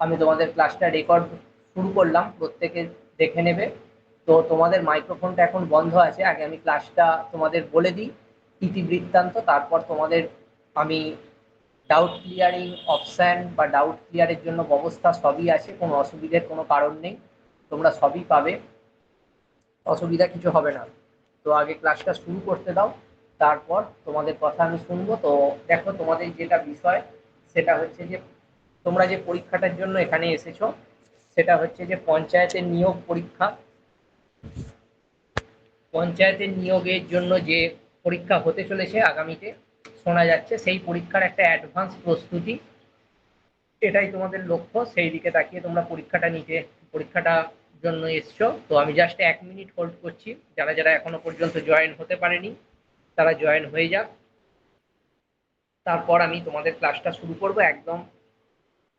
আমি তোমাদের ক্লাসটা রেকর্ড শুরু করলাম, প্রত্যেকে দেখে নেবে। তো তোমাদের মাইক্রোফোনটা এখন বন্ধ আছে, আগে আমি ক্লাসটা তোমাদের বলে দিই ইতিবৃত্তান্ত, তারপর তোমাদের আমি ডাউট ক্লিয়ারিং অপশান বা ডাউট ক্লিয়ারের জন্য ব্যবস্থা সবই আছে, কোনো অসুবিধার কোনো কারণ নেই, তোমরা সবই পাবে, অসুবিধা কিছু হবে না। তো আগে ক্লাসটা শুরু করতে দাও, তারপর তোমাদের কথা আমি শুনবো। তো দেখো, তোমাদের যেটা বিষয় সেটা হচ্ছে যে তোমরা যে পরীক্ষাটার জন্য এখানে এসেছো সেটা হচ্ছে যে পঞ্চায়েতের নিয়োগ পরীক্ষা। পঞ্চায়েতের নিয়োগের জন্য যে পরীক্ষা হতে চলেছে আগামীতে শোনা যাচ্ছে, সেই পরীক্ষার একটা অ্যাডভান্স প্রস্তুতি, এটাই তোমাদের লক্ষ্য। সেই দিকে তাকিয়ে তোমরা পরীক্ষাটার জন্য এসছো। তো আমি জাস্ট 1 মিনিট হোল্ড করছি, যারা যারা এখনো পর্যন্ত জয়েন হতে পারেনি তারা জয়েন হয়ে যাক, তারপর আমি তোমাদের ক্লাসটা শুরু করব। একদম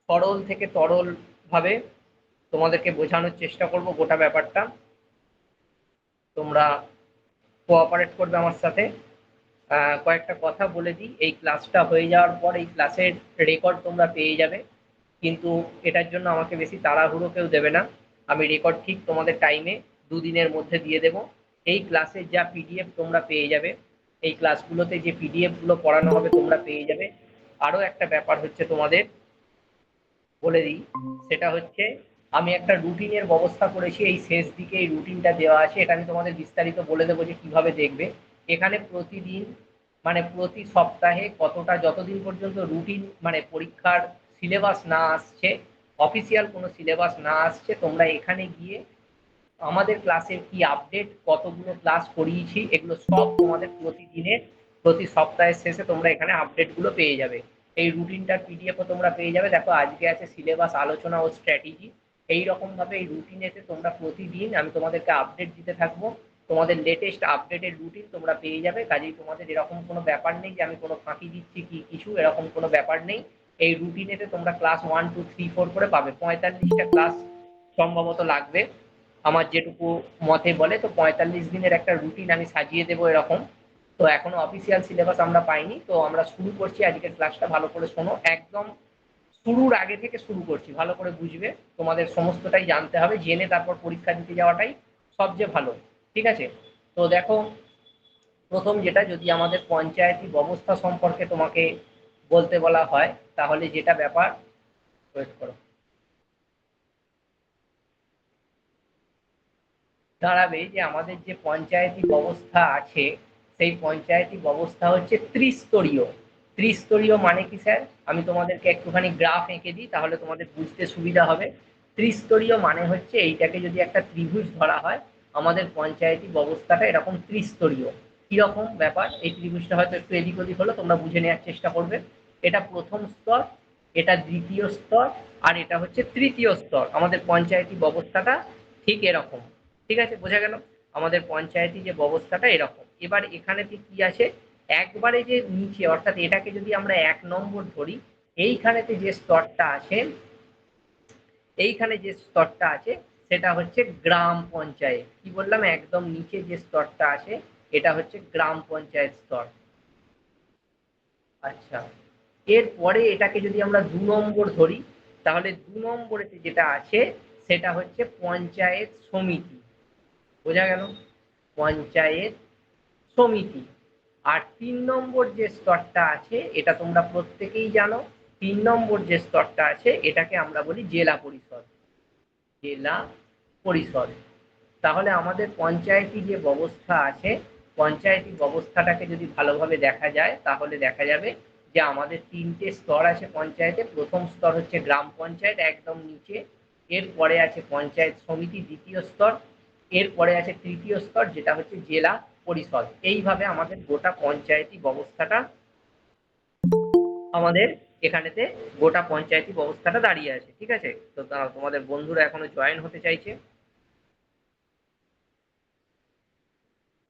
সরল থেকে তরল ভাবে তোমাদেরকে বোঝানোর চেষ্টা করব গোটা ব্যাপারটা। তোমরা কোঅপারেট করবে আমার সাথে। কয়েকটা কথা বলে দিই, এই ক্লাসটা হয়ে যাওয়ার পর এই ক্লাসের রেকর্ড তোমরা পেয়ে যাবে, কিন্তু এটার জন্য আমাকে বেশি তাড়াহুড়ো কেউ দেবে না। আমি রেকর্ড ঠিক তোমাদের টাইমে 2 দিনের মধ্যে দিয়ে দেব। এই ক্লাসের যা পিডিএফ তোমরা পেয়ে যাবে, এই ক্লাসগুলোতে যে পিডিএফ গুলো পড়ানো হবে তোমরা পেয়ে যাবে। আরও একটা ব্যাপার হচ্ছে তোমাদের বলে দিই, সেটা হচ্ছে আমি একটা রুটিনের ব্যবস্থা করেছি, এই শেষ দিকে এই রুটিনটা দেওয়া আছে, এটা আমি তোমাদের বিস্তারিত বলে দেবো যে কিভাবে দেখবে। এখানে প্রতিদিন মানে প্রতি সপ্তাহে কতটা, যতদিন পর্যন্ত রুটিন মানে পরীক্ষার সিলেবাস না আসছে, অফিসিয়াল কোনো সিলেবাস না আসছে, তোমরা এখানে গিয়ে আমাদের ক্লাসের কি আপডেট, কতগুলো ক্লাস করিয়েছি, এগুলো সব তোমাদের প্রতিদিনের প্রতি সপ্তাহের শেষে তোমরা এখানে আপডেটগুলো পেয়ে যাবে। এই রুটিনটার পিডিএফও তোমরা পেয়ে যাবে। দেখো, আজকে আছে সিলেবাস আলোচনা ও স্ট্র্যাটেজি। এই রকম ভাবে এই রুটিনেতে তোমরা প্রতিদিন আমি তোমাদেরকে আপডেট দিতে থাকবো, তোমাদের লেটেস্ট আপডেটের রুটিন তোমরা পেয়ে যাবে। কাজেই তোমাদের এরকম কোনো ব্যাপার নেই যে আমি কোনো ফাঁকি দিচ্ছি কি কিছু, এরকম কোনো ব্যাপার নেই। এই রুটিনেতে তোমরা ক্লাস 1 2 3 4 করে পাবে। 45টা ক্লাস সম্ভবত লাগবে আমার যেটুকু মতে বলে। তো 45 দিনের একটা রুটিন আমি সাজিয়ে দেবো এরকম। তো এখনো অফিসিয়াল সিলেবাস আমরা পাইনি, তো আমরা শুরু করছি আজকের ক্লাসটা। ভালো করে শোনো, একদম শুরুর আগে থেকে শুরু করছি, ভালো করে বুঝবে। তোমাদের সমস্তটাই জানতে হবে, জেনে তারপর পরীক্ষা দিতে যাওয়াটাই সবচেয়ে ভালো, ঠিক আছে? তো দেখো, প্রথম যেটা, যদি আমাদের পঞ্চায়েতি ব্যবস্থা সম্পর্কে তোমাকে বলতে বলা হয়, তাহলে যেটা ব্যাপার, ওয়েট করো, দাঁড়াবে যে আমাদের যে পঞ্চায়েতি ব্যবস্থা আছে, সেই পঞ্চায়েতি ব্যবস্থা হচ্ছে ত্রিস্তরীয়। ত্রিস্তরীয় মানে কি স্যার? আমি তোমাদেরকে একটুখানি গ্রাফ এঁকে দিই, তাহলে তোমাদের বুঝতে সুবিধা হবে। ত্রিস্তরীয় মানে হচ্ছে, এইটাকে যদি একটা ত্রিভুজ ধরা হয়, আমাদের পঞ্চায়েতি ব্যবস্থাটা এরকম ত্রিস্তরীয়। কিরকম ব্যাপার, এই ত্রিভুজটা হয়তো একটু এদিক ওদিক হলো, তোমরা বুঝে নেওয়ার চেষ্টা করবে। এটা প্রথম স্তর, এটা দ্বিতীয় স্তর, আর এটা হচ্ছে তৃতীয় স্তর। আমাদের পঞ্চায়েতি ব্যবস্থাটা ঠিক এরকম, ঠিক আছে? বোঝা গেল আমাদের পঞ্চায়েতি যে ব্যবস্থাটা এরকম। এবার এখানে কি আছে, একবারে যে নিচে, অর্থাৎ এটাকে যদি আমরা 1 নম্বর ধরি, এইখানেতে যে স্তরটা আছে, এইখানে যে স্তরটা আছে সেটা হচ্ছে গ্রাম পঞ্চায়েত। কি বললাম, একদম নিচে যে স্তরটা আছে এটা হচ্ছে গ্রাম পঞ্চায়েত স্তর। আচ্ছা, এরপরে এটাকে যদি আমরা 2 নম্বর ধরি, তাহলে 2 নম্বরেতে যেটা আছে সেটা হচ্ছে পঞ্চায়েত সমিতি। বোঝা গেল, পঞ্চায়েত সমিতি। আর 3 নম্বর যে স্তরটা আছে, এটা তোমরা প্রত্যেকেই জানো, 3 নম্বর যে স্তরটা আছে এটাকে আমরা বলি জেলা পরিষদ। জেলা পরিষদ। তাহলে আমাদের পঞ্চায়েতি যে ব্যবস্থা আছে, পঞ্চায়েতি ব্যবস্থাটাকে যদি ভালোভাবে দেখা যায়, তাহলে দেখা যাবে যে আমাদের 3টে স্তর আছে পঞ্চায়েতে। প্রথম স্তর হচ্ছে গ্রাম পঞ্চায়েত, একদম নিচে। এরপরে আছে পঞ্চায়েত সমিতি, দ্বিতীয় স্তর। এরপরে আছে তৃতীয় স্তর, যেটা হচ্ছে জেলা পরিষদ। এইভাবে আমাদের গোটা পঞ্চায়েতি ব্যবস্থাটা, আমাদের এখানেতে গোটা পঞ্চায়েতি ব্যবস্থাটা দাঁড়িয়ে আছে, ঠিক আছে? তো তোমাদের বন্ধুরা এখনো জয়েন হতে চাইছে।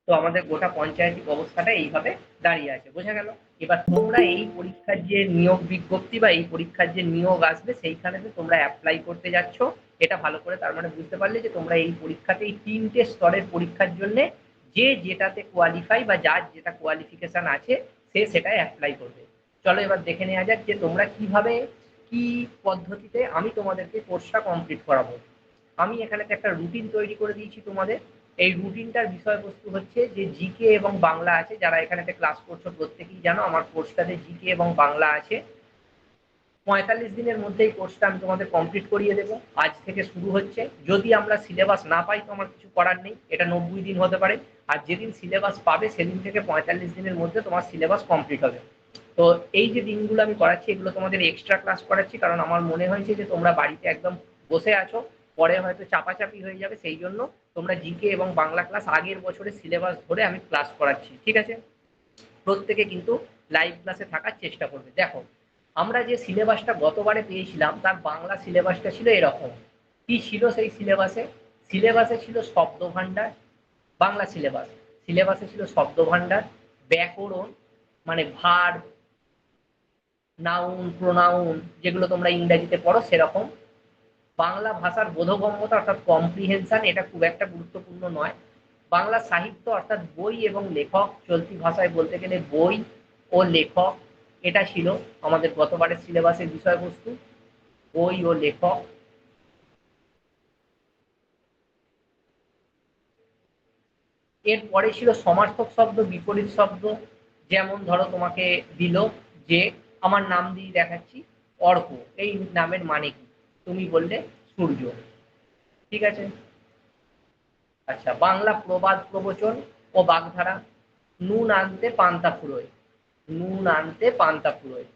তো আমাদের গোটা পঞ্চায়েতি ব্যবস্থাটা এইভাবে দাঁড়িয়ে আছে, বোঝা গেল? এবার তোমরা এই পরীক্ষার যে নিয়োগ বিজ্ঞপ্তি বা এই পরীক্ষার যে নিয়োগ আসবে, সেইখানে তোমরা অ্যাপ্লাই করতে যাচ্ছ, এটা ভালো করে তার মানে বুঝতে পারলে যে তোমরা এই পরীক্ষাতে এই 3টে স্তরের পরীক্ষার জন্য যে যেটাতে কোয়ালিফাই বা যার যেটা কোয়ালিফিকেশন আছে সে সেটাই অ্যাপ্লাই করবে। চলো এবার দেখে নেওয়া যাক যে তোমরা কিভাবে কি পদ্ধতিতে আমি তোমাদেরকে কোর্সটা কমপ্লিট করাবো। আমি এখানে একটা রুটিন তৈরি করে দিয়েছি তোমাদের। এই রুটিনটার বিষয়বস্তু হচ্ছে যে জিকে এবং বাংলা আছে, যারা এখানে ক্লাস করছো প্রত্যেকেই জানো আমার কোর্সটাতে জিকে এবং বাংলা আছে। 45 দিনের মধ্যে এই কোর্সটা আমি তোমাদের কমপ্লিট করিয়ে দেবো। আজ থেকে শুরু হচ্ছে। যদি আমরা সিলেবাস না পাই তো আমার কিছু করার নেই, এটা 90 দিন হতে পারে। আর যেদিন সিলেবাস পাবে সেদিন থেকে 45 দিনের মধ্যে তোমার সিলেবাস কমপ্লিট হবে। তো এই যে দিনগুলো আমি করাচ্ছি এগুলো তোমাদের এক্সট্রা ক্লাস করাচ্ছি, কারণ আমার মনে হয়েছে যে তোমরা বাড়িতে একদম বসে আছো, পরে হয়তো চাপাচাপি হয়ে যাবে, সেই জন্য তোমরা জিকে এবং বাংলা ক্লাস আগের বছরের সিলেবাস ধরে আমি ক্লাস করাচ্ছি। ঠিক আছে? প্রত্যেকে কিন্তু লাইভ ক্লাসে থাকার চেষ্টা করবে। দেখো, আমরা যে সিলেবাসটা গতবারে পেয়েছিলাম তার বাংলা সিলেবাসটা ছিল এরকম। কি ছিল সেই সিলেবাসে? সিলেবাসে ছিল শব্দভাণ্ডার। বাংলা সিলেবাসে ছিল শব্দভাণ্ডার, ব্যাকরণ মানে ভার্ব, নাউন, প্রোনাউন, যেগুলো তোমরা ইংরেজিতে পড়ো সেরকম। বাংলা ভাষার বোধগম্যতা অর্থাৎ কম্প্রিহেনশন, এটা খুব একটা গুরুত্বপূর্ণ নয়। বাংলা সাহিত্য অর্থাৎ বই এবং লেখক, চলতি ভাষায় বলতে গেলে বই ও লেখক, এটা ছিল আমাদের গতবারের সিলেবাসের বিষয়বস্তু, বই ও লেখক। এরপরে ছিল সমার্থক শব্দ, বিপরীত শব্দ। যেমন ধরো তোমাকে দিল যে আমার নাম দিয়ে দেখাচ্ছি অর্ক, এই নামের মানে কি? তুমি বললে সূর্য। ঠিক আছে? আচ্ছা, বাংলা প্রবাদ প্রবচন ও বাগধারা। নুন আনতে পান্তা ফুরোয়, নুন আনতে পান্তা ফুরোয়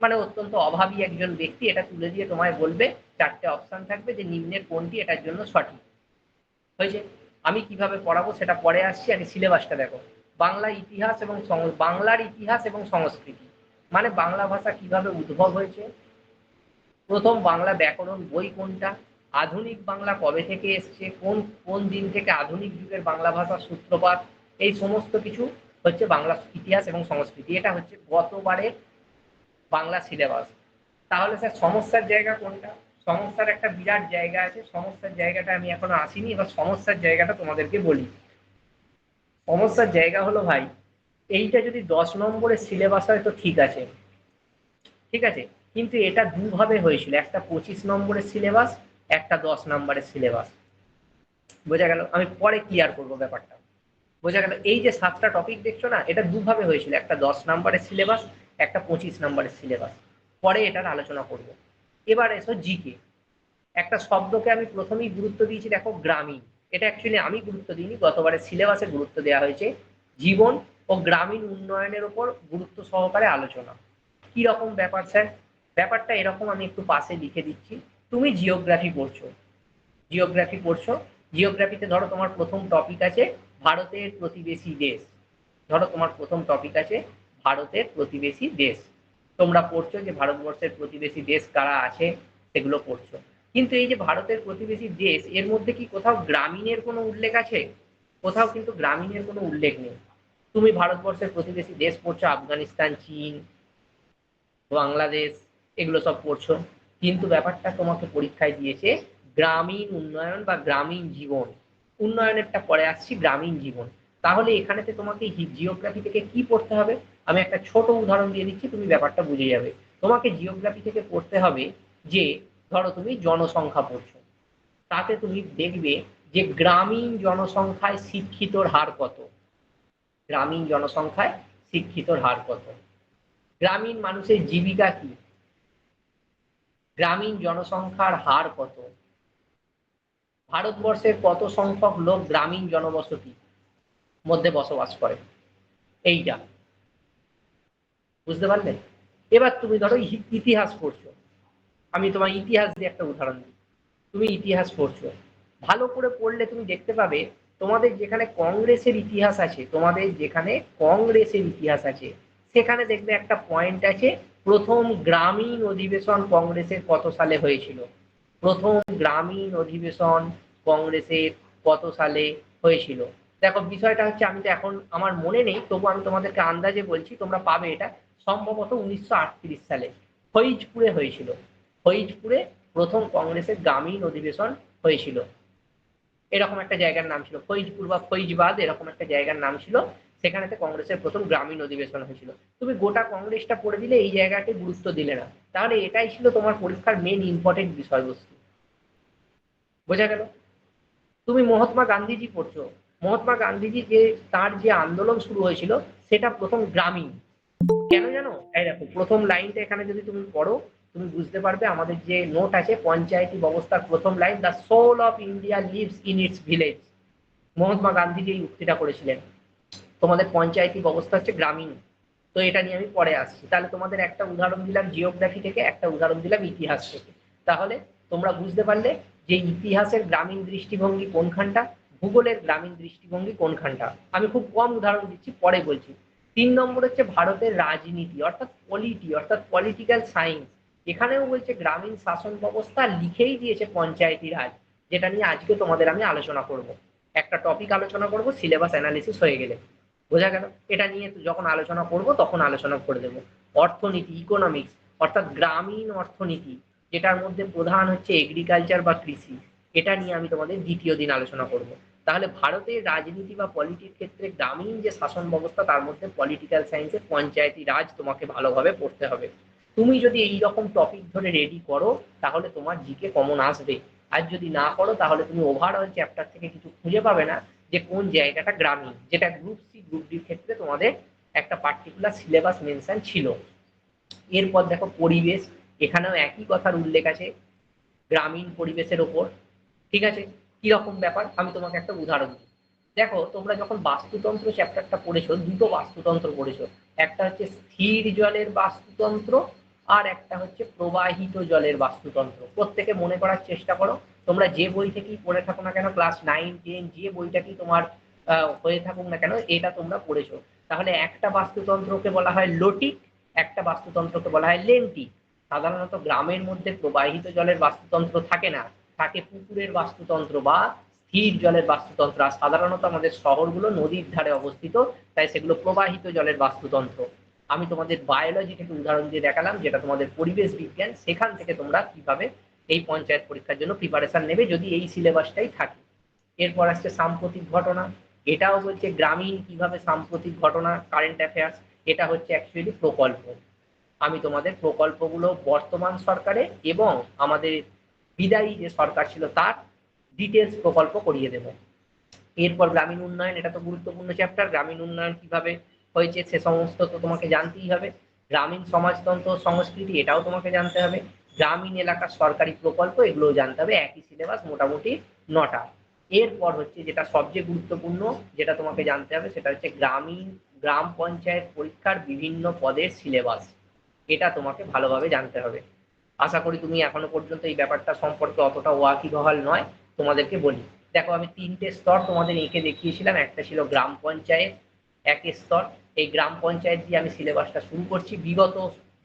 মানে অত্যন্ত অভাবী একজন ব্যক্তি এটা তুলে দিয়ে তোমায় বলবে, চারটে অপশন থাকবে যে নিম্নের কোনটি এটার জন্য সঠিক। হয়েছে? আমি কিভাবে পড়াবো সেটা পরে আসছি, আগে সিলেবাসটা দেখো। বাংলা ইতিহাস এবং বাংলার ইতিহাস এবং সংস্কৃতি মানে বাংলা ভাষা কিভাবে উদ্ভব হয়েছে, প্রথম বাংলা ব্যাকরণ বই কোনটা, আধুনিক বাংলা কবে থেকে এসছে, কোন কোন দিন থেকে আধুনিক যুগের বাংলা ভাষার সূত্রপাত, এই সমস্ত কিছু হচ্ছে বাংলা ইতিহাস এবং সংস্কৃতি। এটা হচ্ছে গতবারের বাংলা সিলেবাস। তাহলে স্যার সমস্যার জায়গা কোনটা? সমস্যার একটা বিরাট জায়গা আছে, সমস্যার জায়গাটা আমি এখনো আসিনি, এবার সমস্যার জায়গাটা তোমাদেরকে বলি। সমস্যার জায়গা হলো ভাই, এইটা যদি 10 নম্বরের সিলেবাস হয় তো ঠিক আছে, ঠিক আছে, কিন্তু এটা দুভাবে হয়েছিল, একটা 25 নম্বরের সিলেবাস, একটা 10 নম্বরের সিলেবাস। বোঝা গেল? আমি পরে ক্লিয়ার করবো ব্যাপারটা। বোঝা গেল? এই যে 7টা টপিক দেখছো না, এটা দুভাবে হয়েছিল, একটা 10 নম্বরের সিলেবাস, একটা 25 নম্বরের সিলেবাস। পরে এটার আলোচনা করব। এবার এসো জিকে। একটা শব্দকে আমি প্রথমেই গুরুত্ব দিয়েছি, দেখো গ্রামীণ। এটা অ্যাকচুয়ালি আমি গুরুত্ব দিইনি, গতবারের সিলেবাসে গুরুত্ব দেওয়া হয়েছে। জীবন ও গ্রামীণ উন্নয়নের ওপর গুরুত্ব সহকারে আলোচনা। কি রকম ব্যাপার স্যার? ব্যাপারটা এরকম, আমি একটু পাশে লিখে দিচ্ছি। তুমি জিওগ্রাফি পড়ছো, জিওগ্রাফি পড়ছো, জিওগ্রাফিতে ধরো তোমার প্রথম টপিক আছে ভারতের প্রতিবেশী দেশ। ধরো তোমার প্রথম টপিক আছে ভারতের প্রতিবেশী দেশ। তোমরা পড়ছো যে ভারতবর্ষের প্রতিবেশী দেশ কারা আছে, সেগুলো পড়ছো। কিন্তু এই যে ভারতের প্রতিবেশী দেশ, এর মধ্যে কি কোথাও গ্রামীণের কোনো উল্লেখ আছে? কোথাও কিন্তু গ্রামীণের কোনো উল্লেখ নেই। তুমি ভারতবর্ষের প্রতিবেশী দেশ পড়ছো, আফগানিস্তান, চীন, বাংলাদেশ, এগুলো সব পড়ছো, কিন্তু ব্যাপারটা তোমাকে পরীক্ষায় দিয়েছে গ্রামীণ উন্নয়ন বা গ্রামীণ জীবন। উন্নয়নেরটা পরে আসছি, গ্রামীণ জীবন। তাহলে এখানেতে তোমাকে জিওগ্রাফি থেকে কি পড়তে হবে? আমি একটা ছোট উদাহরণ দিয়ে দিচ্ছি, তুমি ব্যাপারটা বুঝে যাবে। তোমাকে জিওগ্রাফি থেকে পড়তে হবে যে ধরো তুমি জনসংখ্যা পড়ছো, তাতে তুমি দেখবে যে গ্রামীণ জনসংখ্যায় শিক্ষিতর হার কত, গ্রামীণ জনসংখ্যায় শিক্ষিতর হার কত, গ্রামীণ মানুষের জীবিকা কি, গ্রামীণ জনসংখ্যার হার কত, ভারতবর্ষের কত সংখ্যক লোক গ্রামীণ জনবসতি মধ্যে বসবাস করে, এইটা বুঝতে পারলে? এবার তুমি ধরো ইতিহাস পড়ছো, আমি তোমার ইতিহাস দিয়ে একটা উদাহরণ দিই। তুমি ইতিহাস পড়ছো, ভালো করে পড়লে তুমি দেখতে পাবে তোমাদের যেখানে কংগ্রেসের ইতিহাস আছে, তোমাদের যেখানে কংগ্রেসের ইতিহাস আছে সেখানে দেখবে একটা পয়েন্ট আছে, প্রথম গ্রামীণ অধিবেশন কংগ্রেসের কত সালে হয়েছিল, প্রথম গ্রামীণ অধিবেশন কংগ্রেসের কত সালে হয়েছিল। দেখো বিষয়টা হচ্ছে, আমি তো এখন আমার মনে নেই, তবু আমি তোমাদেরকে আন্দাজে বলছি, তোমরা পাবে এটা সম্ভবত 1938 সালে ফৈজপুরে হয়েছিল। ফৈজপুরে প্রথম কংগ্রেসের গ্রামীণ অধিবেশন হয়েছিল। এরকম একটা জায়গার নাম ছিল ফৈজপুর বা ফৈজবাদ, এরকম একটা জায়গার নাম ছিল। সেখানেতে কংগ্রেসের প্রথম গ্রামীণ অধিবেশন হয়েছিল। তুমি গোটা কংগ্রেসটা পড়ে দিলে, এই জায়গাতে গুরুত্ব দিলে না, তাহলে এটাই ছিল তোমার পরীক্ষার মেন ইম্পর্টেন্ট বিষয়বস্তু। বোঝা গেল? তুমি মহাত্মা গান্ধীজি পড়ছো, মহাত্মা গান্ধীজি যে তার যে আন্দোলন শুরু হয়েছিল সেটা প্রথম গ্রামীণ। কেন জানো? এই দেখো প্রথম লাইনটা এখানে যদি তুমি পড়ো, তুমি বুঝতে পারবে। আমাদের যে নোট আছে পঞ্চায়েতি ব্যবস্থার প্রথম line, the soul of India lives in its village. Mahatma Gandhiji এই উক্তিটা করেছিলেন। তোমাদের পঞ্চায়েতি ব্যবস্থা হচ্ছে গ্রামীণ। তো এটা নিয়ে আমি পরে আসছি। তাহলে তোমাদের একটা উদাহরণ দিলাম জিওগ্রাফি থেকে, একটা উদাহরণ দিলাম ইতিহাস থেকে। তাহলে তোমরা বুঝতে পারলে যে ইতিহাসের গ্রামীণ দৃষ্টিভঙ্গি কোনখানটা, ভূগোলের গ্রামীণ দৃষ্টিভঙ্গি কোনখানটা। আমি খুব কম উদাহরণ দিচ্ছি, পরে বলছি। 3 নম্বর হচ্ছে ভারতের রাজনীতি অর্থাৎ পলিটি অর্থাৎ পলিটিক্যাল সায়েন্স। এখানেও বলছে গ্রামীণ শাসন ব্যবস্থা, লিখেই দিয়েছে পঞ্চায়েতি রাজ, যেটা নিয়ে আজকে তোমাদের আমি আলোচনা করব। একটা টপিক আলোচনা করব, সিলেবাস অ্যানালিসিস হয়ে গেলে। বোঝা গেল? এটা নিয়ে যখন আলোচনা করব তখন আলোচনা করে দেবো। অর্থনীতি, ইকোনমিক্স অর্থাৎ গ্রামীণ অর্থনীতি, যেটার মধ্যে প্রধান হচ্ছে এগ্রিকালচার বা কৃষি, এটা নিয়ে আমি তোমাদের দ্বিতীয় দিন আলোচনা করব। তাহলে ভারতের রাজনীতি বা পলিটির ক্ষেত্রে গ্রামীণ যে শাসন ব্যবস্থা, তার মধ্যে পলিটিক্যাল সায়েন্সে পঞ্চায়েতি রাজ তোমাকে ভালোভাবে পড়তে হবে। তুমি যদি এই রকম টপিক ধরে রেডি করো, তাহলে তোমার জিকে কমন আসবে। আর যদি না করো, তাহলে তুমি ওভারঅল চ্যাপ্টার থেকে কিছু খুঁজে পাবে না যে কোন জায়গাটা গ্রামীণ, যেটা গ্রুপ সি গ্রুপ ডির ক্ষেত্রে তোমাদের একটা পার্টিকুলার সিলেবাস মেনশন ছিল। এরপর দেখো পরিবেশ, এখানেও একই কথার উল্লেখ আছে গ্রামীণ পরিবেশের ওপর। ঠিক আছে? কিরকম ব্যাপার আমি তোমাকে একটা উদাহরণ দিই। দেখো তোমরা যখন বাস্তুতন্ত্র চ্যাপ্টারটা পড়েছো, দুটো বাস্তুতন্ত্র পড়েছো। একটা হচ্ছে স্থির জলের বাস্তুতন্ত্র, আর একটা হচ্ছে প্রবাহিত জলের বাস্তুতন্ত্র। প্রত্যেকে মনে করার চেষ্টা করো। তোমরা যে বই থেকেই পড়ে থাকো না কেন, ক্লাস 9, 10 যে বইটাকেই তোমার হয়ে থাকুক না কেন, এটা তোমরা পড়েছো। তাহলে একটা বাস্তুতন্ত্রকে বলা হয় লোটিক, একটা বাস্তুতন্ত্রকে বলা হয় লেন্টিক। সাধারণত গ্রামের মধ্যে প্রবাহিত জলের বাস্তুতন্ত্র থাকে না, থাকে পুকুরের বাস্তুতন্ত্র বা স্থির জলের বাস্তুতন্ত্র। আর সাধারণত আমাদের শহরগুলো নদীর ধারে অবস্থিত, তাই সেগুলো প্রবাহিত জলের বাস্তুতন্ত্র। আমি তোমাদের বায়োলজি থেকে উদাহরণ দিয়ে দেখালাম, যেটা তোমাদের পরিবেশ বিজ্ঞান। সেখান থেকে তোমরা কিভাবে এই পঞ্চায়েত পরীক্ষার জন্য প্রিপারেশন নেবে যদি এই সিলেবাসটাই থাকে। এরপর আসছে সাম্প্রতিক ঘটনা। এটাও বলছে গ্রামীণ কিভাবে সাম্প্রতিক ঘটনা, কারেন্ট অ্যাফেয়ার্স। এটা হচ্ছে অ্যাকচুয়ালি প্রকল্প। আমি তোমাদের প্রকল্পগুলো বর্তমান সরকারের এবং আমাদের বিদায়ী যে সরকার ছিল তার ডিটেলস প্রকল্প করিয়ে দেব। এরপর গ্রামীণ উন্নয়ন, এটা তো গুরুত্বপূর্ণ চ্যাপ্টার। গ্রামীণ উন্নয়ন কিভাবে হয়েছে সে সমস্ত তো তোমাকে জানতেই হবে। গ্রামীণ সমাজতন্ত্র সংস্কৃতি, এটাও তোমাকে জানতে হবে। গ্রামীণ এলাকার সরকারি প্রকল্প, এগুলোও জানতে হবে। একই সিলেবাস, মোটামুটি 9টা। এরপর হচ্ছে যেটা সবচেয়ে গুরুত্বপূর্ণ, যেটা তোমাকে জানতে হবে, সেটা হচ্ছে গ্রাম পঞ্চায়েত পরীক্ষার বিভিন্ন পদের সিলেবাস। এটা তোমাকে ভালোভাবে জানতে হবে। আশা করি তুমি এখনো পর্যন্ত এই ব্যাপারটা সম্পর্কে অতটা ওয়াকিবহাল নয়। তোমাদেরকে বলি, দেখো আমি 3টে স্তর তোমাদের এঁকে দেখিয়েছিলাম। একটা ছিল গ্রাম পঞ্চায়েত একের স্তর। এই গ্রাম পঞ্চায়েত দিয়ে আমি সিলেবাসটা শুরু করছি বিগত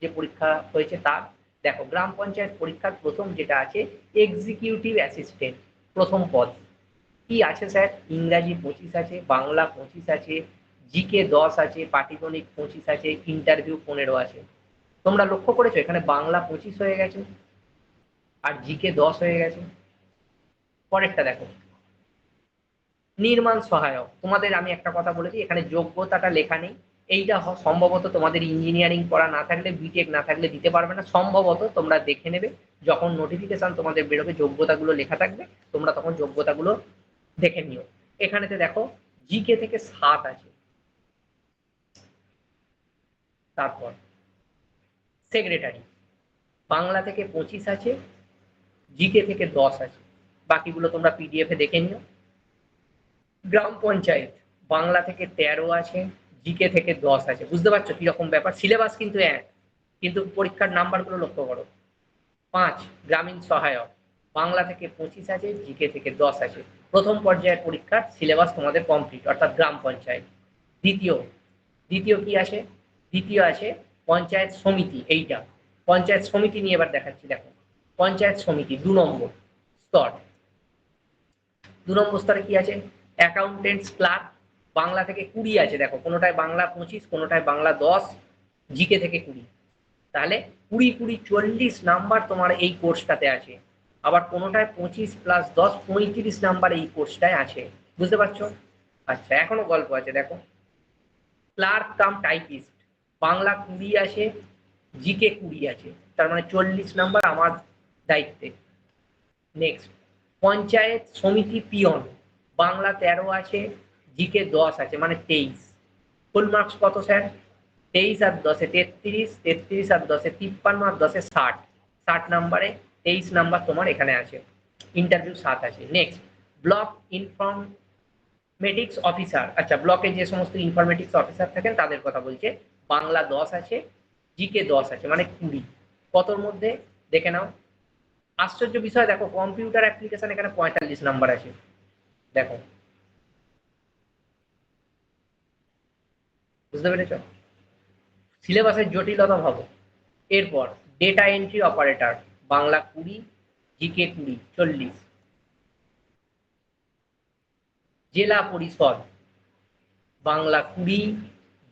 যে পরীক্ষা হয়েছে তার। দেখো গ্রাম পঞ্চায়েত পরীক্ষার প্রথম যেটা আছে এক্সিকিউটিভ অ্যাসিস্ট্যান্ট, প্রথম পদ। কি আছে স্যার? ইংরাজি 25 আছে, বাংলা 25 আছে, জিকে 10 আছে, পাটিগণিত 25 আছে, ইন্টারভিউ 15 আছে। তোমরা লক্ষ্য করেছো এখানে বাংলা 25 হয়ে গেছে আর জিকে 10 হয়ে গেছে। পরেরটা দেখো নির্মাণ সহায়ক। তোমাদের আমি একটা কথা বলেছি, এখানে যোগ্যতাটা লেখা নেই। এইটা সম্ভবত তোমাদের ইঞ্জিনিয়ারিং পড়া না থাকলে, বিটেক না থাকলে দিতে পারবে না সম্ভবত। তোমরা দেখে নেবে যখন নোটিফিকেশন তোমাদের বেরোবে, যোগ্যতাগুলো লেখা থাকবে, তোমরা তখন যোগ্যতাগুলো দেখে নিও। এখানেতে দেখো জিকে থেকে 7 আছে। তারপর সেক্রেটারি, বাংলা থেকে 25 আছে, জিকে থেকে 10 আছে। বাকিগুলো তোমরা পিডিএফ এ দেখে নিও। গ্রাম পঞ্চায়েত, বাংলা থেকে 13 আছে, জিকে থেকে 10 আছে। বুঝতে পারছো কিরকম ব্যাপার? সিলেবাস কিন্তু এক, কিন্তু পরীক্ষার নাম্বারগুলো লক্ষ্য করো। 5 গ্রামীণ সহায়ক, বাংলা থেকে 25 আছে, জিকে থেকে 10 আছে। প্রথম পর্যায়ের পরীক্ষার সিলেবাস তোমাদের কমপ্লিট, অর্থাৎ গ্রাম পঞ্চায়েত। দ্বিতীয় দ্বিতীয় কি আছে? দ্বিতীয় আছে পঞ্চায়েত সমিতি। এইটা পঞ্চায়েত সমিতি নিয়ে এবার দেখাচ্ছি। দেখো পঞ্চায়েত সমিতি 2 নম্বর স্তর। 2 নম্বর স্তরে কি আছে? অ্যাকাউন্টেন্টস ক্লার্ক, বাংলা থেকে 20 আছে। দেখো কোনোটায় বাংলা 25, কোনোটায় বাংলা 10, জিকে থেকে 20। তাহলে 20, 20, 40 নাম্বার তোমার এই কোর্সটাতে আছে। আবার কোনোটায় 25 + 10 35 নাম্বার এই কোর্সটায় আছে। বুঝতে পারছো? আচ্ছা, এখনো গল্প আছে। দেখো ক্লার্ক কাম টাইপিস্ট বাংলা 20 আছে, জিকে 20 আছে, তার মানে 40 নাম্বার আমার দায়িত্বে। নেক্সট, পঞ্চায়েত সমিতি পিয়ন বাংলা 13 আছে, জিকে 10 আছে, মানে 23। ফুল মার্কস কত স্যার? 23 আর 10 33, 33 আর 10 53 আর 10 60, 60 নাম্বারে 23 নাম্বার তোমার এখানে আছে। ইন্টারভিউ 7 আছে। নেক্সট, ব্লক ইনফরমেটিক্স অফিসার, আচ্ছা ব্লকে যে সমস্ত ইনফরমেটিক্স অফিসার থাকেন তাদের কথা বলছে। বাংলা 10 আছে, জিকে 10 আছে, মানে 20। কতর মধ্যে দেখে নাও। আশ্চর্য বিষয় দেখো, কম্পিউটার অ্যাপ্লিকেশন এখানে 45 নাম্বার আছে। দেখো, বুঝতে পেরেছ সিলেবাসের জটিলতা ভাবো। এরপর data entry operator Bangla 20, GK 20, 40। জেলা পরিষদ বাংলা 20,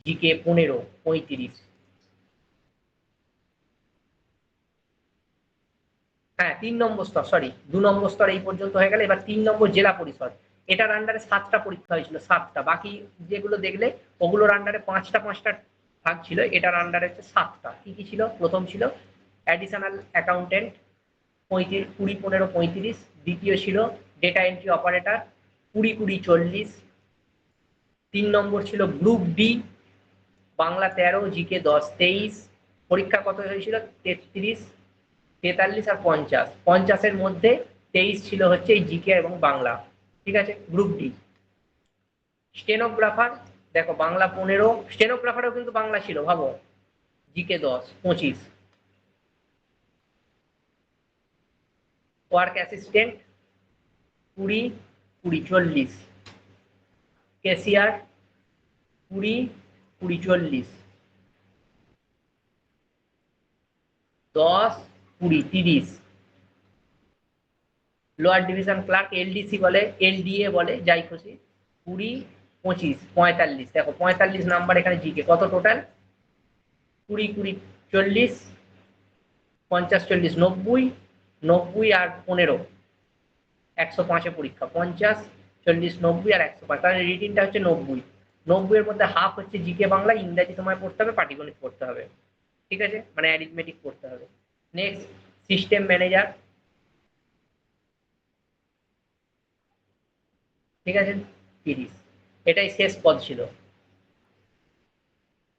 জিকে 15, 35। হ্যাঁ 3 নম্বর স্তর, সরি 2 নম্বর স্তর এই পর্যন্ত হয়ে গেল। এবার 3 নম্বর জেলা পরিষদ, এটার আন্ডারে 7টা পরীক্ষা হয়েছিল, 7টা। বাকি যেগুলো দেখলে ওগুলোর আন্ডারে 5টা 5টা ভাগ ছিল, এটার আন্ডারে হচ্ছে 7টা। কি কি ছিল? প্রথম ছিল অ্যাডিশনাল অ্যাকাউন্টেন্ট 20, 15, 35। দ্বিতীয় ছিল ডেটা এন্ট্রি অপারেটর 20, 20, 40। 3 নম্বর ছিল গ্রুপ ডি বাংলা 13, জিকে 10, 23। পরীক্ষা কত হয়েছিল? 33, 43 আর 50। 50-এর মধ্যে 23 ছিল হচ্ছে এই জিকে এবং বাংলা। ঠিক আছে, গ্রুপ ডি। স্টেনোগ্রাফার দেখো বাংলা 15, স্টেনোগ্রাফারও কিন্তু বাংলা ছিল ভাবো, GK 10, 25। Work assistant 20, 20, 40। Cashier 20, 20, 40। 10, 20, 30। Lower division clerk LDC বলে, এলডিএ বলে, যাই খুশি, 20, 25, 45। দেখো 45 নাম্বার এখানে জিকে। কত টোটাল? 20, 20, 40, 50, 40, 90, 90 আর 15, 105-এ পরীক্ষা। 50, 40, 90 আর 105, তাহলে রিটিনটা হচ্ছে 90। 90-এর মধ্যে হাফ হচ্ছে জিকে বাংলা, ইংরাজি তোমায় পড়তে হবে, পাটিগণিত পড়তে হবে। ঠিক আছে, মানে অ্যারিথমেটিক পড়তে হবে। নেক্সট, সিস্টেম ম্যানেজার, ঠিক আছে, 30। এটাই শেষ পদ ছিল।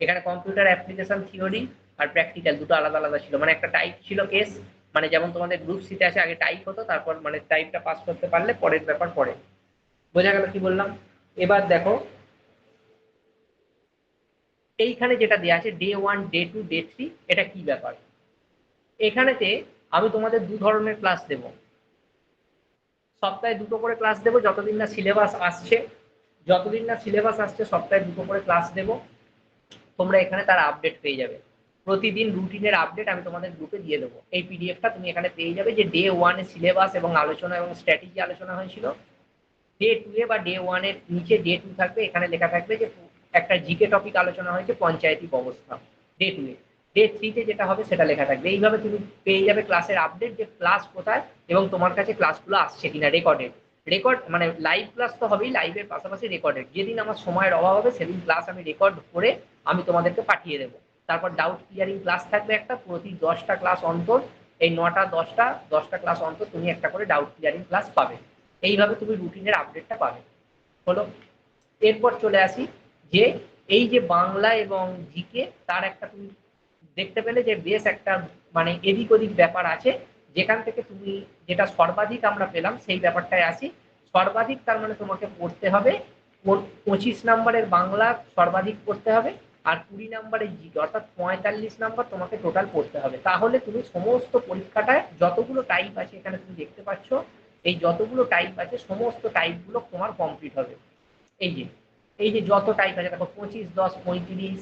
এখানে কম্পিউটার অ্যাপ্লিকেশন থিওরি আর প্র্যাকটিক্যাল দুটো আলাদা আলাদা ছিল, মানে একটা টাইপ ছিল কেস, মানে যেমন তোমাদের গ্রুপ সিতে আছে আগে টাইপ হতো, তারপর মানে টাইপটা পাস করতে পারলে পরের ব্যাপার পরে। বোঝা গেল কি বললাম? এবার দেখো এইখানে যেটা দেওয়া আছে ডে 1, ডে 2, ডে 3, এটা কি ব্যাপার? এখানেতে আমি তোমাদের 2 ধরনের ক্লাস দেব, সপ্তাহে 2টো করে ক্লাস দেবো, যতদিন না সিলেবাস আসছে। যতদিন না সিলেবাস আসছে সপ্তাহে 2টো করে ক্লাস দেবো। তোমরা এখানে তার আপডেট পেয়ে যাবে। প্রতিদিন রুটিনের আপডেট আমি তোমাদের গ্রুপে দিয়ে দেবো। এই পিডিএফটা তুমি এখানে পেয়ে যাবে, যে ডে 1-এ সিলেবাস এবং আলোচনা এবং স্ট্র্যাটেজি আলোচনা হয়েছিল। ডে 2-এ বা ডে 1-এর নিচে ডে 2 থাকবে, এখানে লেখা থাকবে যে একটা জিকে টপিক আলোচনা হয়েছে, পঞ্চায়েতি ব্যবস্থা, ডে 2-এ। ডে 3-তে যেটা হবে সেটা লেখা থাকবে। এইভাবে তুমি পেয়ে যাবে ক্লাসের আপডেট, যে ক্লাস কোথায় এবং তোমার কাছে ক্লাসগুলো আসছে কিনা, রেকর্ডেড। রেকর্ড মানে লাইভ ক্লাস তো হবেই, লাইভের পাশাপাশি রেকর্ডেড। যেদিন আমার সময়ের অভাব হবে সেদিন ক্লাস আমি রেকর্ড করে আমি তোমাদেরকে পাঠিয়ে দেবো। তারপর ডাউট ক্লিয়ারিং ক্লাস থাকবে একটা, প্রতি 10টা ক্লাস অন্তর। এই 9টা 10টা ক্লাস অন্তর তুমি একটা করে ডাউট ক্লিয়ারিং ক্লাস পাবে। এইভাবে তুমি রুটিনের আপডেটটা পাবে। হলো। এরপর চলে আসি যে এই যে বাংলা এবং জিকে, তার একটা তুমি দেখতে পেলে যে বেশ একটা মানে এদিক ওদিক ব্যাপার আছে, যেখান থেকে তুমি যেটা সর্বাধিক আমরা পেলাম সেই ব্যাপারটায় আসি। সর্বাধিক তার মানে তোমাকে পড়তে হবে 25 নম্বরের বাংলা সর্বাধিক পড়তে হবে, আর 20 নম্বরের জিকে, অর্থাৎ 45 নম্বর তোমাকে টোটাল পড়তে হবে। তাহলে তুমি সমস্ত পরীক্ষাটায় যতগুলো টাইপ আছে এখানে তুমি দেখতে পাচ্ছ, এই যতগুলো টাইপ আছে সমস্ত টাইপগুলো তোমার কমপ্লিট হবে। এই যে এই যে যত টাইপ আছে দেখো, 25, 10, 35,